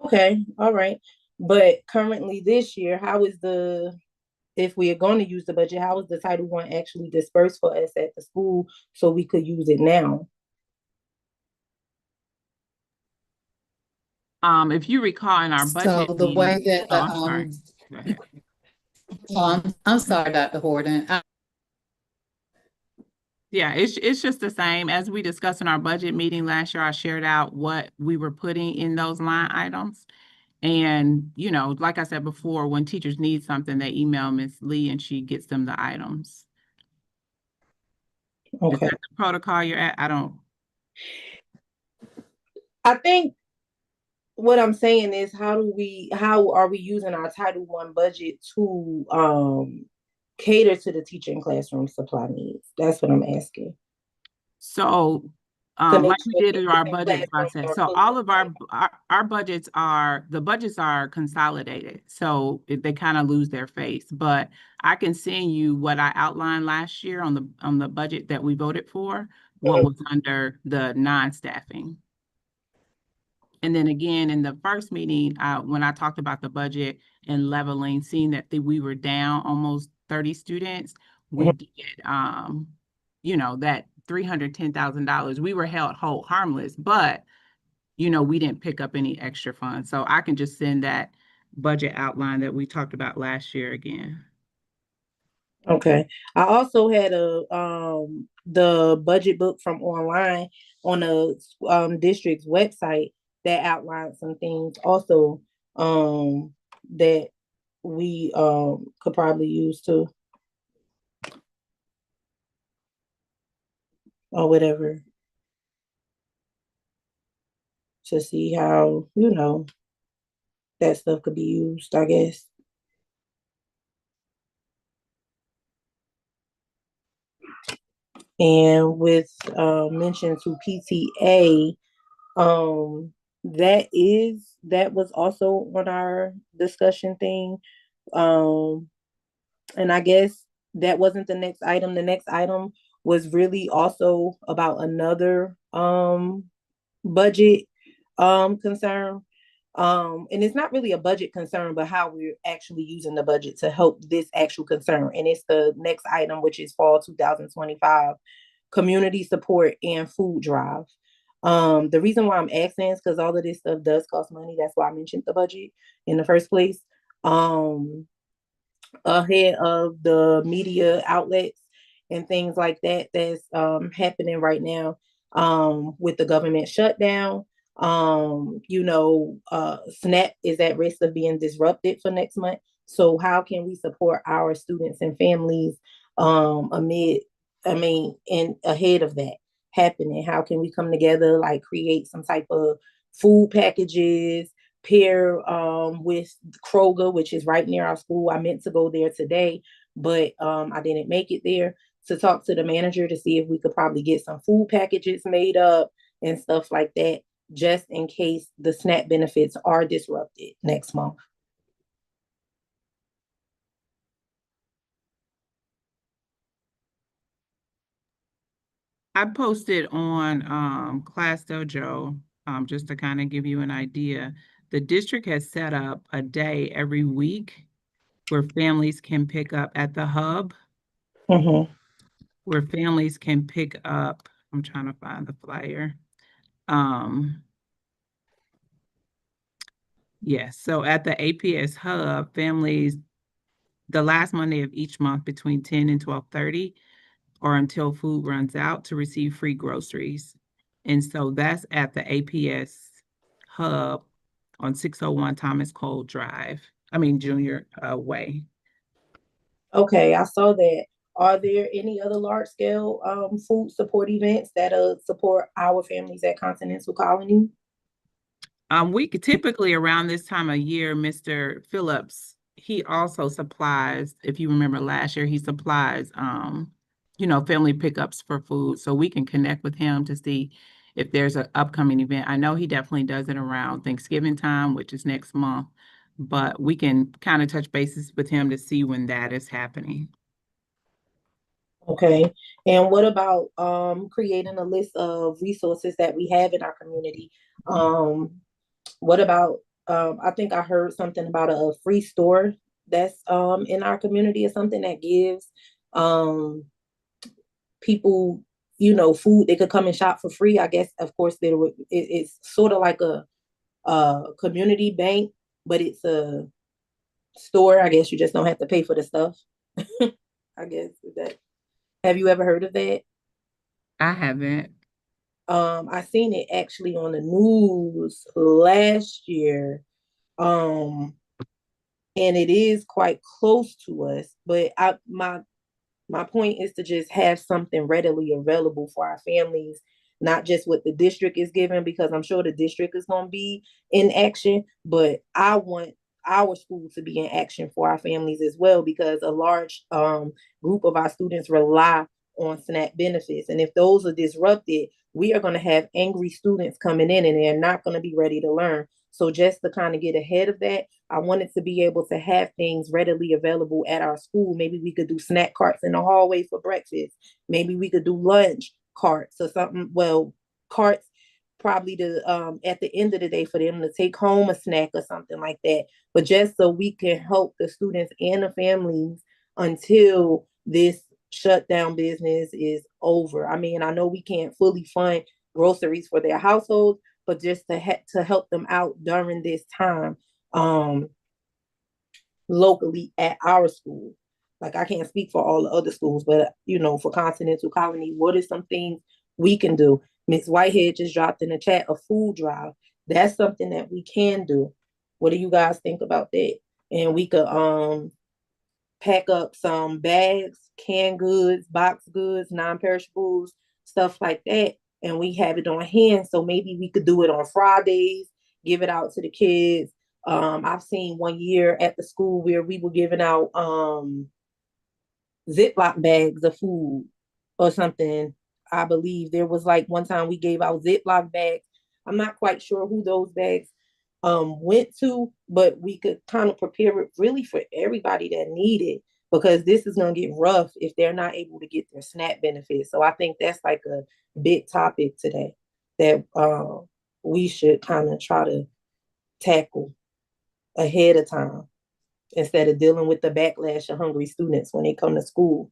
Okay, all right. But currently this year, if we are going to use the budget, how is the Title I actually dispersed for us at the school so we could use it now? If you recall in our budget So the way meeting, that, I'm sorry. Go ahead. I'm sorry, Dr. Horton. Yeah, it's just the same as we discussed in our budget meeting last year. I shared out what we were putting in those line items. And, like I said before, when teachers need something, they email Ms. Lee and she gets them the items. Is Okay. that the protocol you're at? I think what I'm saying is how are we using our Title I budget to cater to the teacher and classroom supply needs? That's what I'm asking. So, To make like we sure did in our that budget classrooms process. are So full. all of our budgets the budgets are consolidated. So they kind of lose their face, but I can send you what I outlined last year on the budget that we voted for, what was under the non-staffing. And then again, in the first meeting, when I talked about the budget and leveling, seeing that we were down almost 30 students, we did, that $310,000. We were held harmless, but, we didn't pick up any extra funds. So I can just send that budget outline that we talked about last year again. Okay. I also had the budget book from online on the district's website that outlined some things also that we could probably use too. Or whatever. To see how, that stuff could be used, I guess. And with mention to PTA, that was also on our discussion thing. And I guess that wasn't the next item. The next item was really also about another budget concern. And it's not really a budget concern, but how we're actually using the budget to help this actual concern. And it's the next item, which is fall 2025 community support and food drive. The reason why I'm asking is because all of this stuff does cost money. That's why I mentioned the budget in the first place. Ahead of the media outlets and things like that that's happening right now with the government shutdown. SNAP is at risk of being disrupted for next month. So how can we support our students and families ahead of that happening? How can we come together, like create some type of food packages, pair with Kroger, which is right near our school. I meant to go there today, but I didn't make it there to talk to the manager to see if we could probably get some food packages made up and stuff like that, just in case the SNAP benefits are disrupted next month. I posted on Class Dojo just to kind of give you an idea, the district has set up a day every week where families can pick up at the hub, Mm-hmm. where families can pick up, I'm trying to find the flyer. Yes, so at the APS hub, families, the last Monday of each month between 10 and 12:30 or until food runs out to receive free groceries. And so that's at the APS hub on 601 Thomas Cole Drive. Junior Way. Okay, I saw that. Are there any other large scale food support events that support our families at Continental Colony? We could typically around this time of year, Mr. Phillips, he also supplies, if you remember last year, he supplies family pickups for food. So we can connect with him to see if there's an upcoming event. I know he definitely does it around Thanksgiving time, which is next month, but we can kind of touch bases with him to see when that is happening. Okay. And what about creating a list of resources that we have in our community? What about I think I heard something about a free store that's in our community or something that gives people, food they could come and shop for free. I guess of course it's sort of like a community bank, but it's a store. I guess you just don't have to pay for the stuff. I guess is that. Have you ever heard of that? I haven't. I seen it actually on the news last year. And it is quite close to us, but my point is to just have something readily available for our families, not just what the district is giving, because I'm sure the district is going to be in action, but I want our school to be in action for our families as well, because a large group of our students rely on SNAP benefits. And if those are disrupted, we are going to have angry students coming in and they're not going to be ready to learn. So just to kind of get ahead of that, I wanted to be able to have things readily available at our school. Maybe we could do snack carts in the hallway for breakfast. Maybe we could do lunch carts or something. Well, carts probably to at the end of the day for them to take home a snack or something like that. But just so we can help the students and the families until this shutdown business is over. I mean, I know we can't fully fund groceries for their households, but just to help them out during this time locally at our school. Like I can't speak for all the other schools, but for Continental Colony, what are some things we can do? Miss Whitehead just dropped in the chat a food drive. That's something that we can do. What do you guys think about that? And we could pack up some bags, canned goods, box goods, non-perishables, stuff like that. And we have it on hand. So maybe we could do it on Fridays, give it out to the kids. I've seen one year at the school where we were giving out Ziploc bags of food or something. I believe there was like one time we gave out Ziploc bags. I'm not quite sure who those bags went to, but we could kind of prepare it really for everybody that need it, because this is going to get rough if they're not able to get their SNAP benefits. So I think that's like a big topic today that we should kind of try to tackle ahead of time instead of dealing with the backlash of hungry students when they come to school.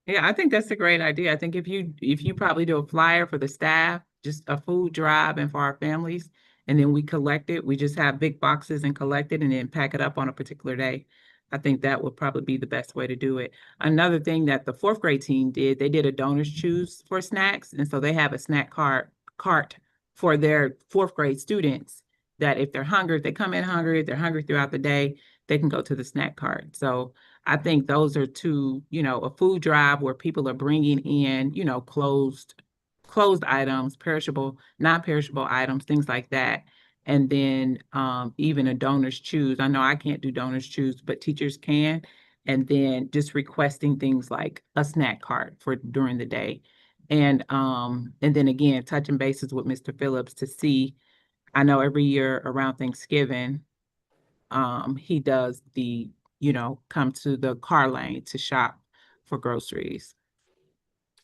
Yeah, I think that's a great idea. I think if you probably do a flyer for the staff, just a food drive and for our families, and then we collect it, we just have big boxes and collect it and then pack it up on a particular day. I think that would probably be the best way to do it. Another thing that the fourth grade team did, they did a donors choose for snacks. And so they have a snack cart for their fourth grade students that if they're hungry, if they come in hungry, if they're hungry throughout the day, they can go to the snack cart. So I think those are two, a food drive where people are bringing in, closed items, perishable, non-perishable items, things like that. And then even a donors choose. I know I can't do donors choose, but teachers can. And then just requesting things like a snack cart for during the day. And then again, touching bases with Mr. Phillips to see, I know every year around Thanksgiving, he does come to the car lane to shop for groceries.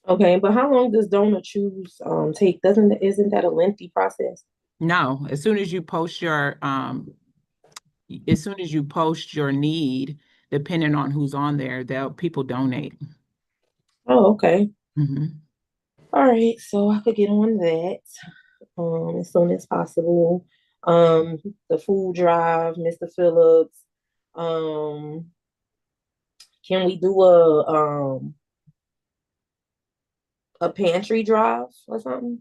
Okay, but how long does donor choose take? Isn't that a lengthy process? No, as soon as you post your need, depending on who's on there, people donate. Oh, okay. Mhm. All right, so I could get on that as soon as possible. The food drive, Mr. Phillips. Um, can we do a pantry drive or something?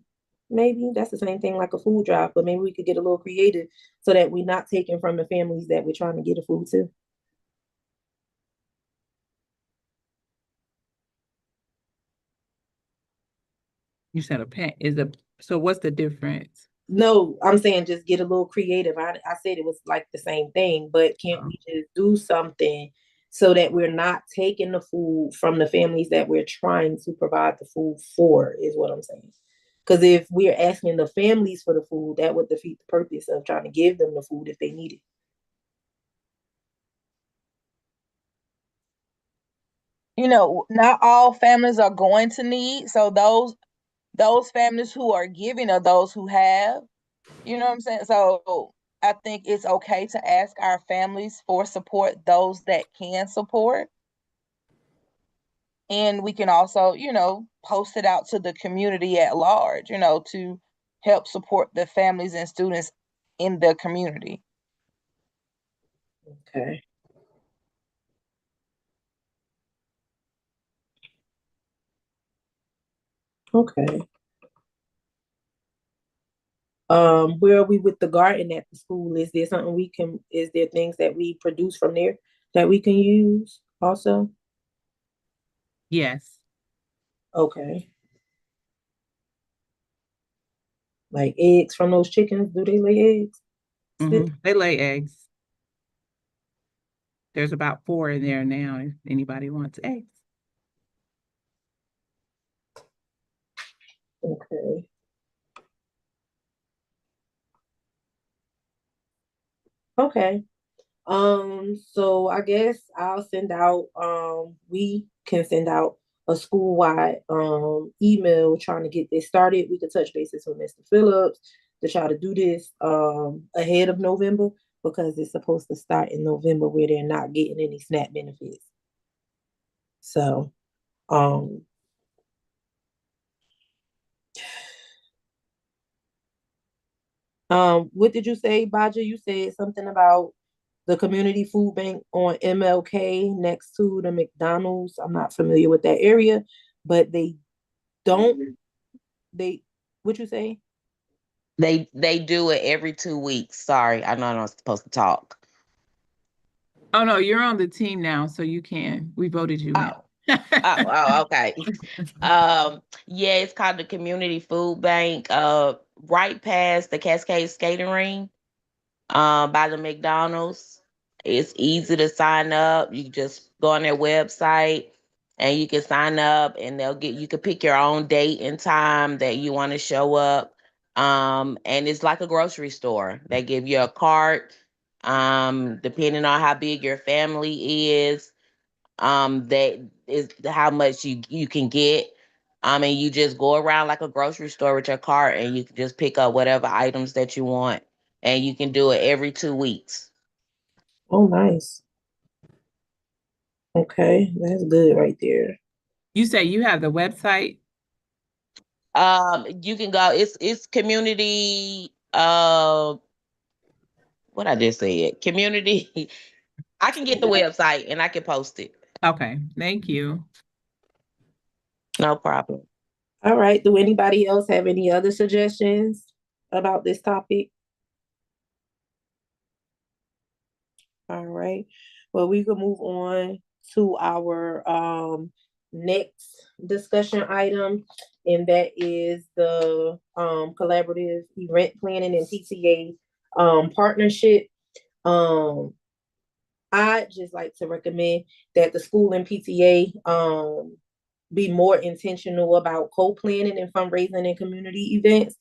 Maybe that's the same thing like a food drive, but maybe we could get a little creative so that we're not taking from the families that we're trying to get the food to. You said so what's the difference? No, I'm saying just get a little creative. I said it was like the same thing, but can't we just do something so that we're not taking the food from the families that we're trying to provide the food for, is what I'm saying. Because if we're asking the families for the food, that would defeat the purpose of trying to give them the food if they need it. Not all families are going to need. So those families who are giving are those who have. You know what I'm saying? So I think it's okay to ask our families for support, those that can support. And we can also, post it out to the community at large, to help support the families and students in the community. Okay. Okay. Where are we with the garden at the school? Is there things that we produce from there that we can use also? Yes. Okay. Like eggs from those chickens, do they lay eggs? They lay eggs. There's about 4 in there now if anybody wants eggs. Okay. Okay. So I guess we can send out a school-wide email trying to get this started. We could touch bases with Mr. Phillips to try to do this ahead of November because it's supposed to start in November where they're not getting any SNAP benefits. So what did you say, Baja? You said something about the community food bank on MLK next to the McDonald's. I'm not familiar with that area, but they don't they what you say? They do it every 2 weeks. Sorry, I know I'm not supposed to talk. Oh no, you're on the team now, so you can. We voted you in. Okay. Yeah, it's called the Community Food Bank. Right past the Cascade Skating Ring, by the McDonald's. It's easy to sign up. You just go on their website and you can sign up, and you can pick your own date and time that you want to show up. And it's like a grocery store. They give you a cart, depending on how big your family is. That is how much you can get. And you just go around like a grocery store with your cart, and you can just pick up whatever items that you want, and you can do it every 2 weeks. Oh, nice. Okay, that's good right there. You say you have the website? You can go. It's community. What I just said, community. I can get the website and I can post it. Okay, thank you. No problem. All right. Do anybody else have any other suggestions about this topic? All right. Well, we can move on to our next discussion item, and that is the collaborative event planning and PTA partnership. Um, I'd just like to recommend that the school and PTA be more intentional about co-planning and fundraising and community events,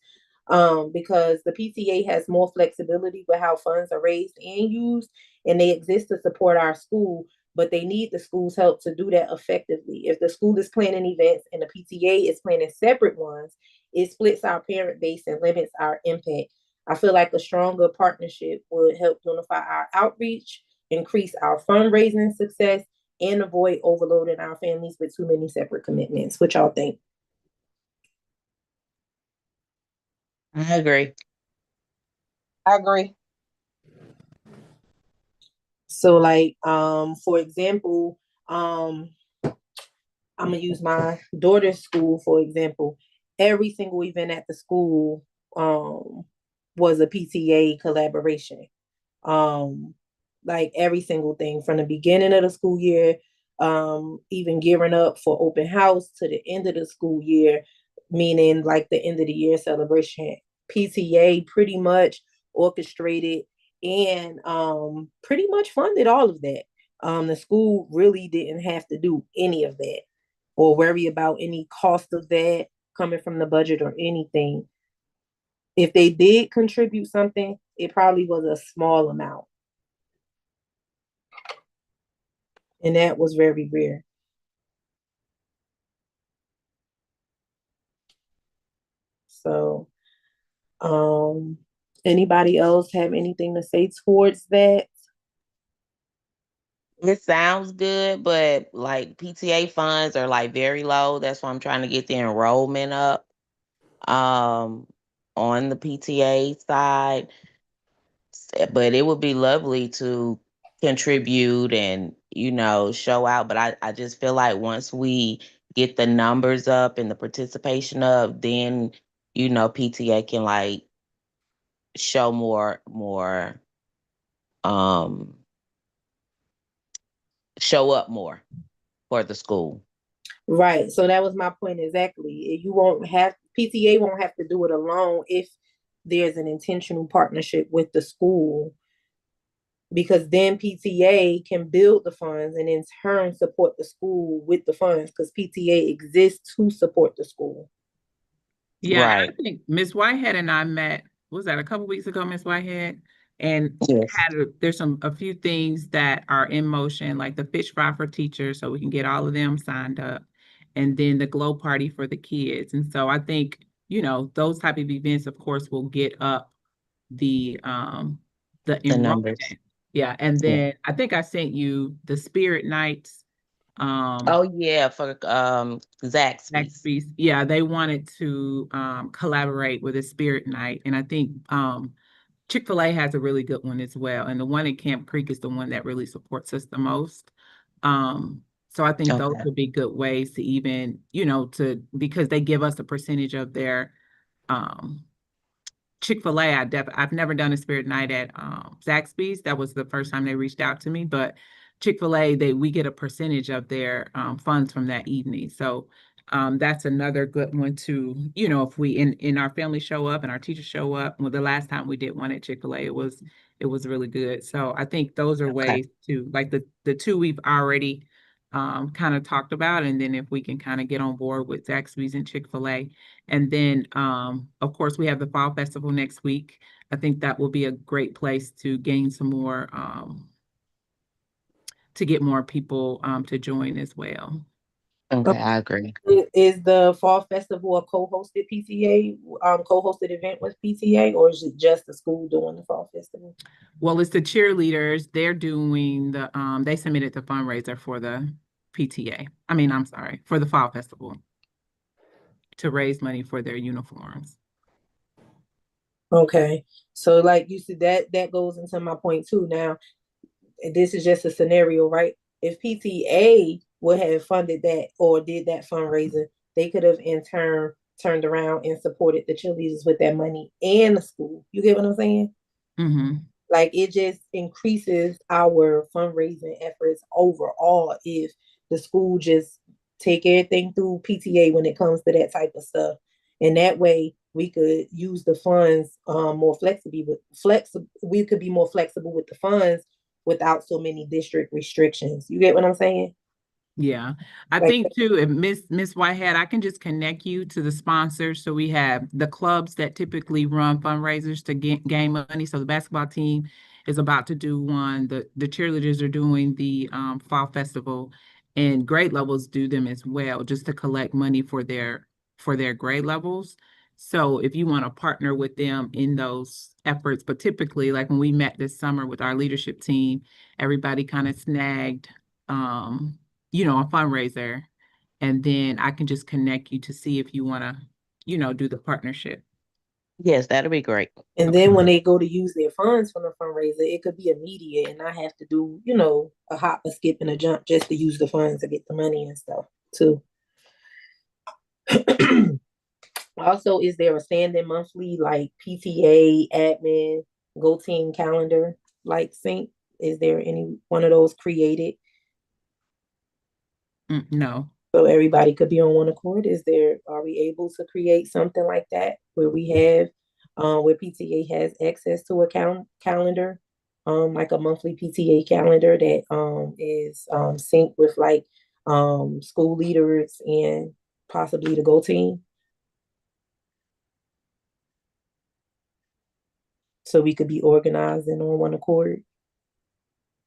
because the PTA has more flexibility with how funds are raised and used, and they exist to support our school but they need the school's help to do that effectively. If the school is planning events and the PTA is planning separate ones, it splits our parent base and limits our impact. I feel like a stronger partnership would help unify our outreach, increase our fundraising success, and avoid overloading our families with too many separate commitments. What y'all think? I agree. I agree. So like for example, I'm gonna use my daughter's school for example. Every single event at the school was a PTA collaboration. Um like every single thing from the beginning of the school year, even gearing up for open house to the end of the school year, meaning like the end of the year celebration. PTA pretty much orchestrated and pretty much funded all of that. The school really didn't have to do any of that or worry about any cost of that coming from the budget or anything. If they did contribute something, it probably was a small amount. And that was very rare. So, anybody else have anything to say towards that? It sounds good, but like PTA funds are like very low. That's why I'm trying to get the enrollment up um on the PTA side. But it would be lovely to contribute and, show out. But I just feel like once we get the numbers up and the participation up, then, PTA can like show um show up more for the school. Right. So that was my point exactly. You won't have PTA won't have to do it alone if there's an intentional partnership with the school, because then PTA can build the funds and in turn support the school with the funds because PTA exists to support the school. Yeah, and I Right. think Ms. Whitehead and I met, was that a couple weeks ago, Ms. Whitehead? And Yes. there's a few things that are in motion, like the fish fry for teachers, so we can get all of them signed up, and then the glow party for the kids. And so I think, those type of events, of course, will get up the The numbers. enrollment. Yeah, and Yeah. then I think I sent you the spirit nights. Oh yeah, for Zaxby's. Zaxby's, yeah, they wanted to collaborate with a spirit night, and I think Chick-fil-A has a really good one as well, and the one in Camp Creek is the one that really supports us the most. So I think those Okay. would be good ways to even, because they give us a percentage of their um Chick-fil-A, I've never done a spirit night at Zaxby's. That was the first time they reached out to me, but Chick-fil-A, we get a percentage of their funds from that evening. So that's another good one to, if we in our family show up and our teachers show up. Well, the last time we did one at Chick-fil-A, it was really good. So I think those are Okay. ways to, like, the two we've already kind of talked about, and then if we can kind of get on board with Zaxby's and Chick-fil-A. And then, of course, we have the Fall Festival next week. I think that will be a great place to gain some more, to get more people to join as well. Okay, I agree. Is the Fall Festival a co-hosted PTA, co-hosted event with PTA, or is it just the school doing the Fall Festival? Well, it's the cheerleaders. They're doing they submitted the fundraiser for the PTA. I mean, I'm sorry, for the Fall Festival to raise money for their uniforms. Okay, so like you said, that goes into my point too. Now, this is just a scenario, right? If PTA would have funded that or did that fundraiser, they could have in turn turned around and supported the cheerleaders with that money and the school. You get what I'm saying? Mm-hmm. Like it just increases our fundraising efforts overall if the school just take everything through PTA when it comes to that type of stuff. And that way we could use the funds more flexibly we could be more flexible with the funds without so many district restrictions. You get what I'm saying? Yeah, I Like, think too, if Miss Whitehead, I can just connect you to the sponsors. So we have the clubs that typically run fundraisers to gain money. So the basketball team is about to do one. The cheerleaders are doing the fall festival, and grade levels do them as well, just to collect money for their grade levels. So if you want to partner with them in those efforts, but typically, like when we met this summer with our leadership team, everybody kind of snagged, a fundraiser, and then I can just connect you to see if you want to, do the partnership. Yes, that'll be great. And then when they go to use their funds from the fundraiser, it could be immediate and I have to do, a hop, a skip, and a jump just to use the funds to get the money and stuff too. Also, is there a standing monthly like PTA, admin, Go Team calendar like sync? Is there any one of those created No. so everybody could be on one accord? Are we able to create something like that where we have, where PTA has access to a calendar, like a monthly PTA calendar that is synced with like school leaders and possibly the Go Team? So we could be organizing on one accord.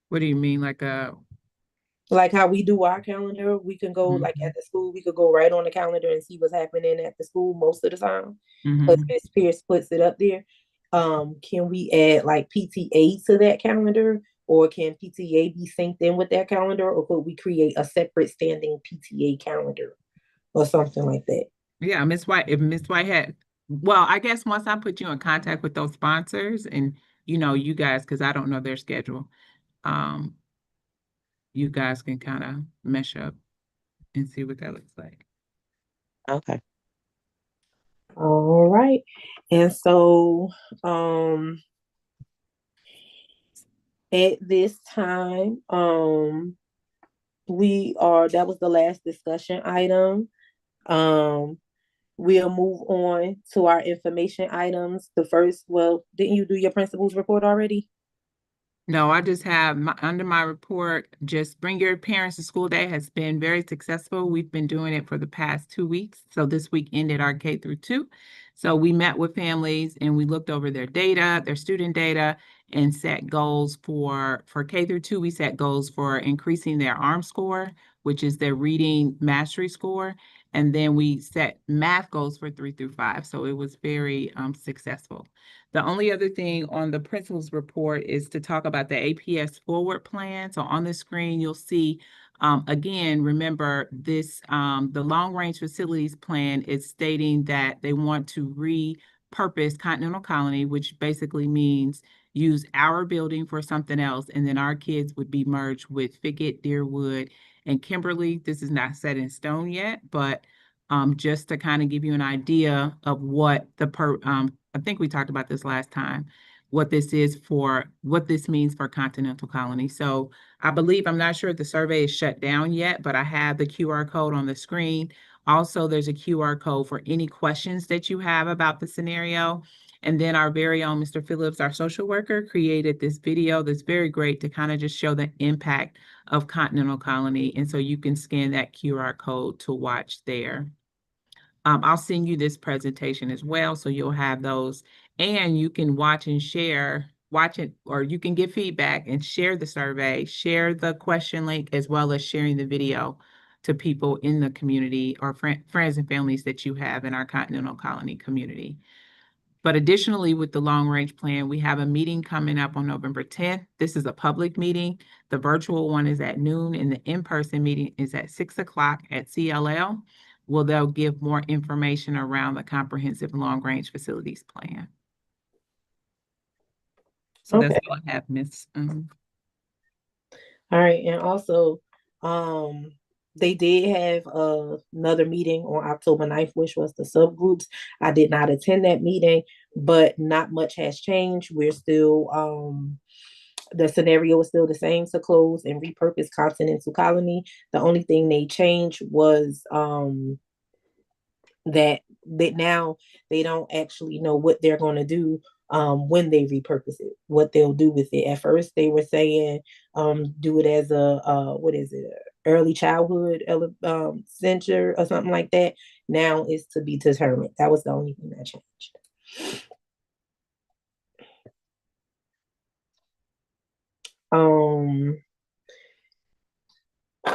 What do you mean, like How we do our calendar, we can go like at the school, we could go right on the calendar and see what's happening at the school most of the time. Because Ms. Pierce puts it up there. Can we add like PTA to that calendar, or can PTA be synced in with that calendar, or could we create a separate standing PTA calendar or something like that? Yeah, Miss White, if Miss White had, well, I guess once I put you in contact with those sponsors and, you guys, because I don't know their schedule, you guys can kind of mesh up and see what that looks like. Okay. All right. And so, at this time, that was the last discussion item. We'll move on to our information items. Didn't you do your principal's report already? No, I just have under my report, just bring your parents to school day has been very successful. We've been doing it for the past 2 weeks. So this week ended our K through 2. So we met with families and we looked over their data, their student data, and set goals for K through 2. We set goals for increasing their ARM score, which is their reading mastery score. And then we set math goals for 3 through 5. So it was very successful. The only other thing on the principal's report is to talk about the APS forward plan. So on the screen, you'll see, again, remember this, the long range facilities plan is stating that they want to repurpose Continental Colony, which basically means use our building for something else. And then our kids would be merged with Fickett, Deerwood, and Kimberly. This is not set in stone yet, but just to kind of give you an idea of what I think we talked about this last time, what this means for Continental Colony. So I believe, I'm not sure if the survey is shut down yet, but I have the QR code on the screen. Also, there's a QR code for any questions that you have about the scenario. And then our very own Mr. Phillips, our social worker, created this video that's very great to kind of just show the impact of Continental Colony. And so you can scan that QR code to watch there. I'll send you this presentation as well, so you'll have those, and you can watch and watch it, or you can give feedback and share the survey, share the question link, as well as sharing the video to people in the community or friends and families that you have in our Continental Colony community. But additionally, with the long range plan, we have a meeting coming up on November 10th. This is a public meeting. The virtual one is at noon, and the in-person meeting is at 6 o'clock at CLL. Well, they'll give more information around the comprehensive long range facilities plan. So Okay. that's all I have, Miss. All right. And also, they did have another meeting on October 9th, which was the subgroups. I did not attend that meeting, but not much has changed. We're still, the scenario is still the same, to close and repurpose Continental Colony. The only thing they changed was that now they don't actually know what they're going to do when they repurpose it, what they'll do with it. At first, they were saying do it as a early childhood center or something like that. Now it's to be determined. That was the only thing that changed. Um,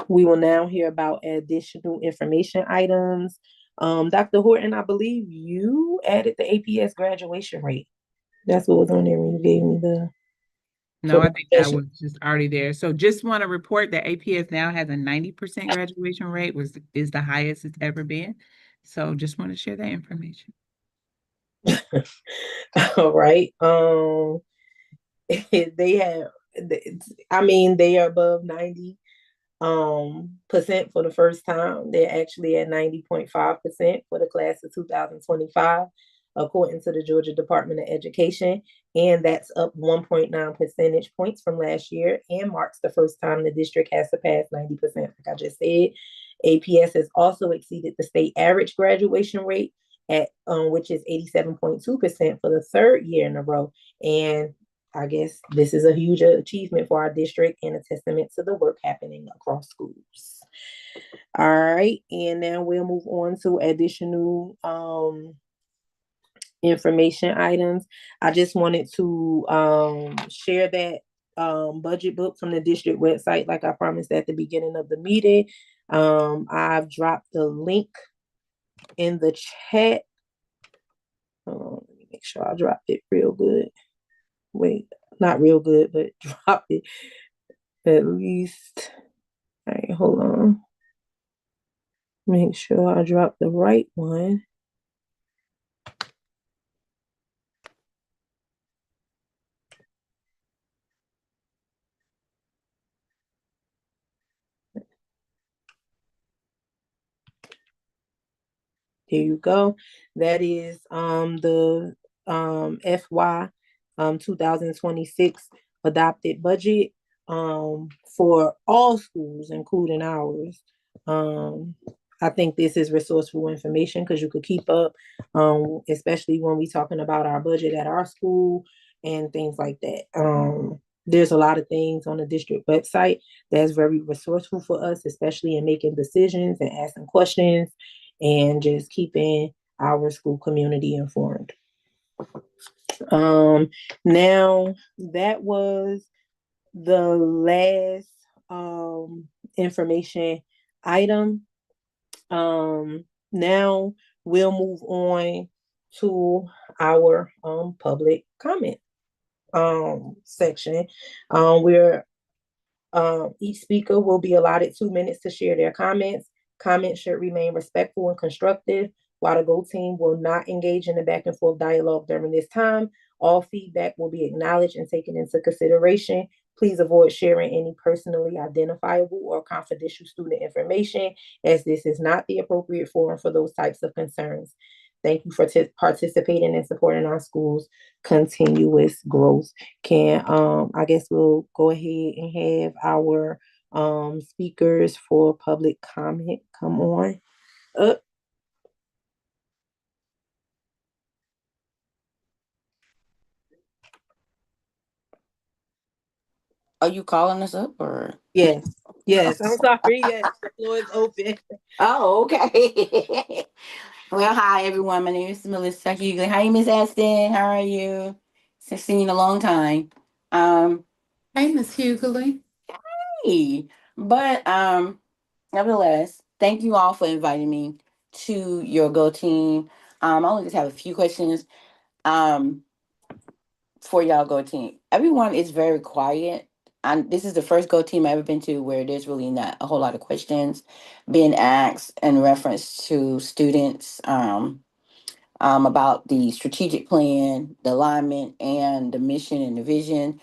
we will now hear about additional information items. Dr. Horton, I believe you added the APS graduation rate. That's what was on there when you gave me the. No, I think that was just already there. So just want to report that APS now has a 90% graduation rate, is the highest it's ever been. So just want to share that information. All right. They have, I mean, they are above 90 percent for the first time. They're actually at 90.5% for the class of 2025, according to the Georgia Department of Education. And that's up 1.9 percentage points from last year and marks the first time the district has surpassed 90%. Like I just said, APS has also exceeded the state average graduation rate at which is 87.2% for the third year in a row. And I guess this is a huge achievement for our district and a testament to the work happening across schools. All right, and now we'll move on to additional information items. I just wanted to share that budget book from the district website, like I promised at the beginning of the meeting. I've dropped the link in the chat. Let me make sure I dropped it real good. Wait, not real good, but drop it at least. All right, hold on. Make sure I drop the right one. There you go. That is the FY 2026 adopted budget for all schools, including ours. I think this is resourceful information because you could keep up, especially when we're talking about our budget at our school and things like that. There's a lot of things on the district website that's very resourceful for us, especially in making decisions and asking questions and just keeping our school community informed. Now that was the last information item. Now we'll move on to our public comment section. Where each speaker will be allotted 2 minutes to share their comments. Comments should remain respectful and constructive. While the GO team will not engage in the back and forth dialogue during this time, all feedback will be acknowledged and taken into consideration. Please avoid sharing any personally identifiable or confidential student information, as this is not the appropriate forum for those types of concerns. Thank you for participating and supporting our schools' continuous growth. I guess we'll go ahead and have our speakers for public comment come on up. Are you calling us up or? Yes, I'm sorry. Yes, the floor is open. Oh, okay. Well, hi everyone. My name is Melissa Hughley. Hi, Miss Aston. How are you? Seen you in a long time. Hey, Miss Hughley. Hey, but nevertheless, thank you all for inviting me to your Go team. I only just have a few questions. For y'all Go team. Everyone is very quiet. This is the first Go team I've ever been to where there's really not a whole lot of questions being asked in reference to students about the strategic plan, the alignment, and the mission and the vision.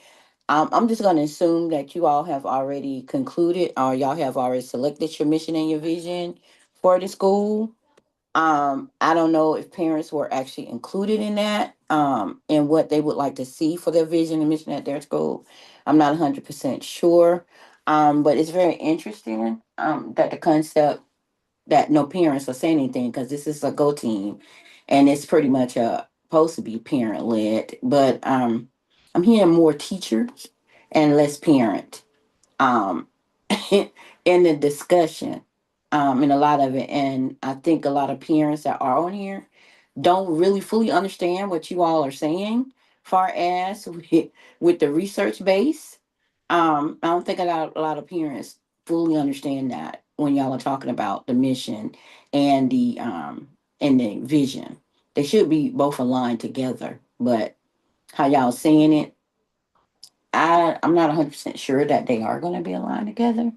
I'm just going to assume that you all have already concluded or y'all have already selected your mission and your vision for the school. I don't know if parents were actually included in that, and what they would like to see for their vision and mission at their school. I'm not 100% sure. But it's very interesting, that the concept that no parents are saying anything because this is a Go team and it's pretty much supposed to be parent led. But I'm hearing more teachers and less parent um, in the discussion, in a lot of it. And I think a lot of parents that are on here don't really fully understand what you all are saying, far as with the research base. I don't think a lot of parents fully understand that when y'all are talking about the mission and the vision. They should be both aligned together, but how y'all saying it, I'm not 100% sure that they are going to be aligned together.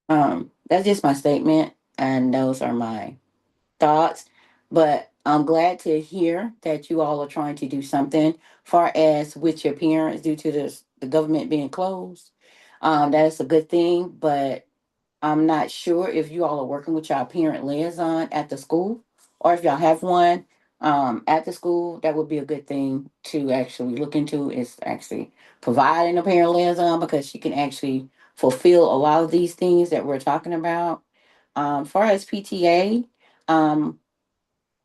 That's just my statement, and those are my thoughts. But I'm glad to hear that you all are trying to do something far as with your parents due to the government being closed. That's a good thing, but I'm not sure if you all are working with your parent liaison at the school, or if y'all have one at the school. That would be a good thing to actually look into, is actually providing a parent liaison, because she can actually fulfill a lot of these things that we're talking about. Far as PTA, um,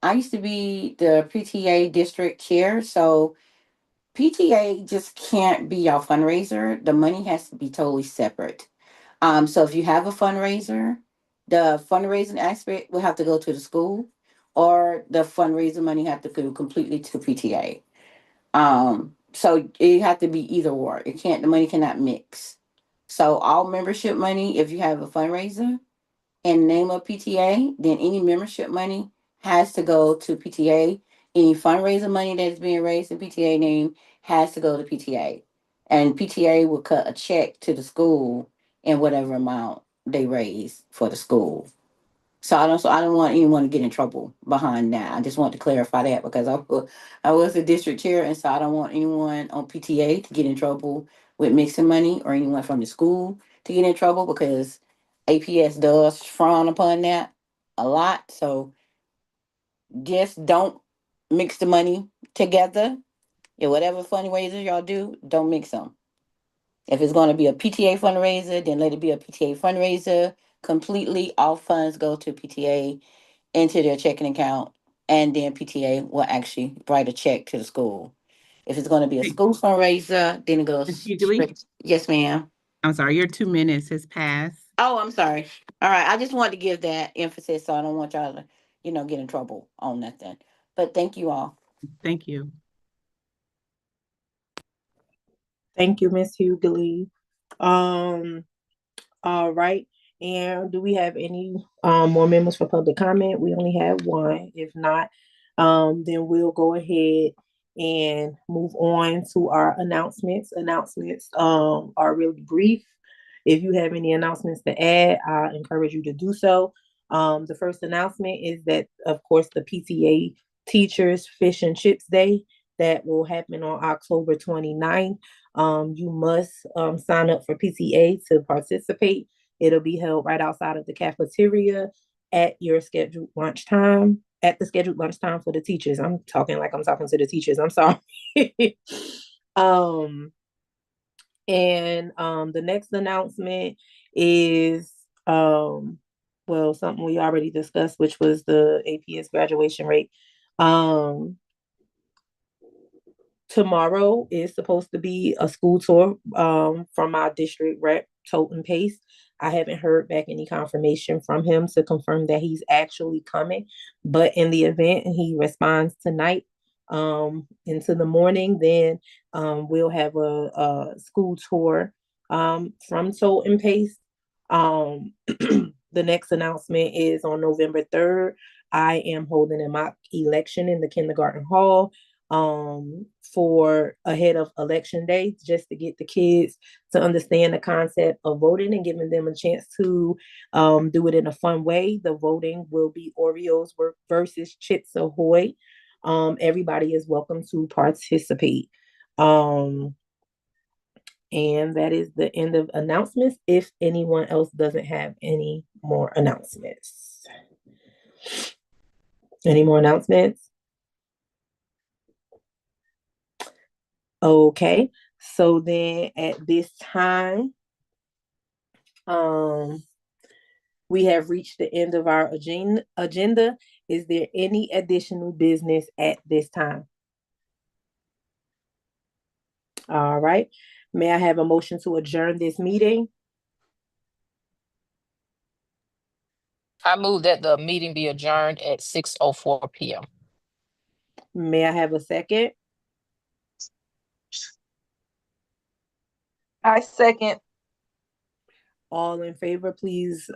I used to be the PTA district chair, so PTA just can't be your fundraiser. The money has to be totally separate. So if you have a fundraiser, the fundraising aspect will have to go to the school, or the fundraising money have to go completely to PTA. So it have to be either or. The money cannot mix. So all membership money, if you have a fundraiser in name of PTA, then any membership money has to go to PTA. Any fundraiser money that is being raised in PTA name has to go to PTA. And PTA will cut a check to the school in whatever amount they raise for the school. So I don't want anyone to get in trouble behind that. I just want to clarify that, because I was the district chair, and so I don't want anyone on PTA to get in trouble with mixing money, or anyone from the school to get in trouble, because APS does frown upon that a lot. So just don't mix the money together. Yeah, whatever fundraiser y'all do, don't mix them. If it's going to be a PTA fundraiser, then let it be a PTA fundraiser completely. All funds go to PTA into their checking account, and then PTA will actually write a check to the school. If it's going to be a Hey, school fundraiser, then it Ms. goes Hughley, straight. Yes, ma'am. I'm sorry, your 2 minutes has passed. Oh, I'm sorry. All right. I just wanted to give that emphasis, so I don't want y'all to, get in trouble on nothing. But thank you all. Thank you. Thank you, Miss Hughley. Um, all right. And do we have any more members for public comment? We only have one. If not, then we'll go ahead and move on to our announcements. Announcements are really brief. If you have any announcements to add, I encourage you to do so. The first announcement is that, of course, the PTA Teachers Fish and Chips Day that will happen on October 29th. You must sign up for PTA to participate. It'll be held right outside of the cafeteria at your scheduled lunchtime, at the scheduled lunchtime for the teachers. I'm talking like I'm talking to the teachers. I'm sorry. um, and the next announcement is something we already discussed, which was the APS graduation rate. Tomorrow is supposed to be a school tour from our district rep, Toten Pace. I haven't heard back any confirmation from him to confirm that he's actually coming. But in the event he responds tonight into the morning, then we'll have a school tour from Toten Pace. The next announcement is on November 3rd. I am holding a mock election in the kindergarten hall for ahead of election day, just to get the kids to understand the concept of voting and giving them a chance to do it in a fun way. The voting will be Oreos versus Chips Ahoy. Everybody is welcome to participate. And that is the end of announcements, if anyone else doesn't have any more announcements. Any more announcements? Okay, so then at this time, we have reached the end of our agenda. Is there any additional business at this time? All right. May I have a motion to adjourn this meeting? I move that the meeting be adjourned at 6:04 p.m. May I have a second? I second. All in favor, please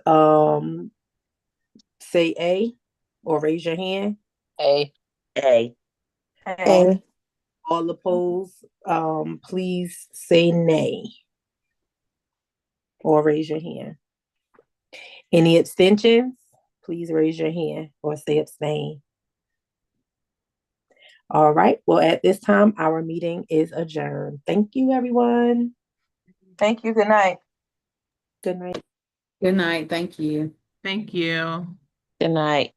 say A or raise your hand. A. A. Hey. All opposed, please say nay or raise your hand. Any abstentions? Please raise your hand or say abstain. All right. Well, at this time, our meeting is adjourned. Thank you, everyone. Thank you. Good night. Good night. Good night. Thank you. Thank you. Good night.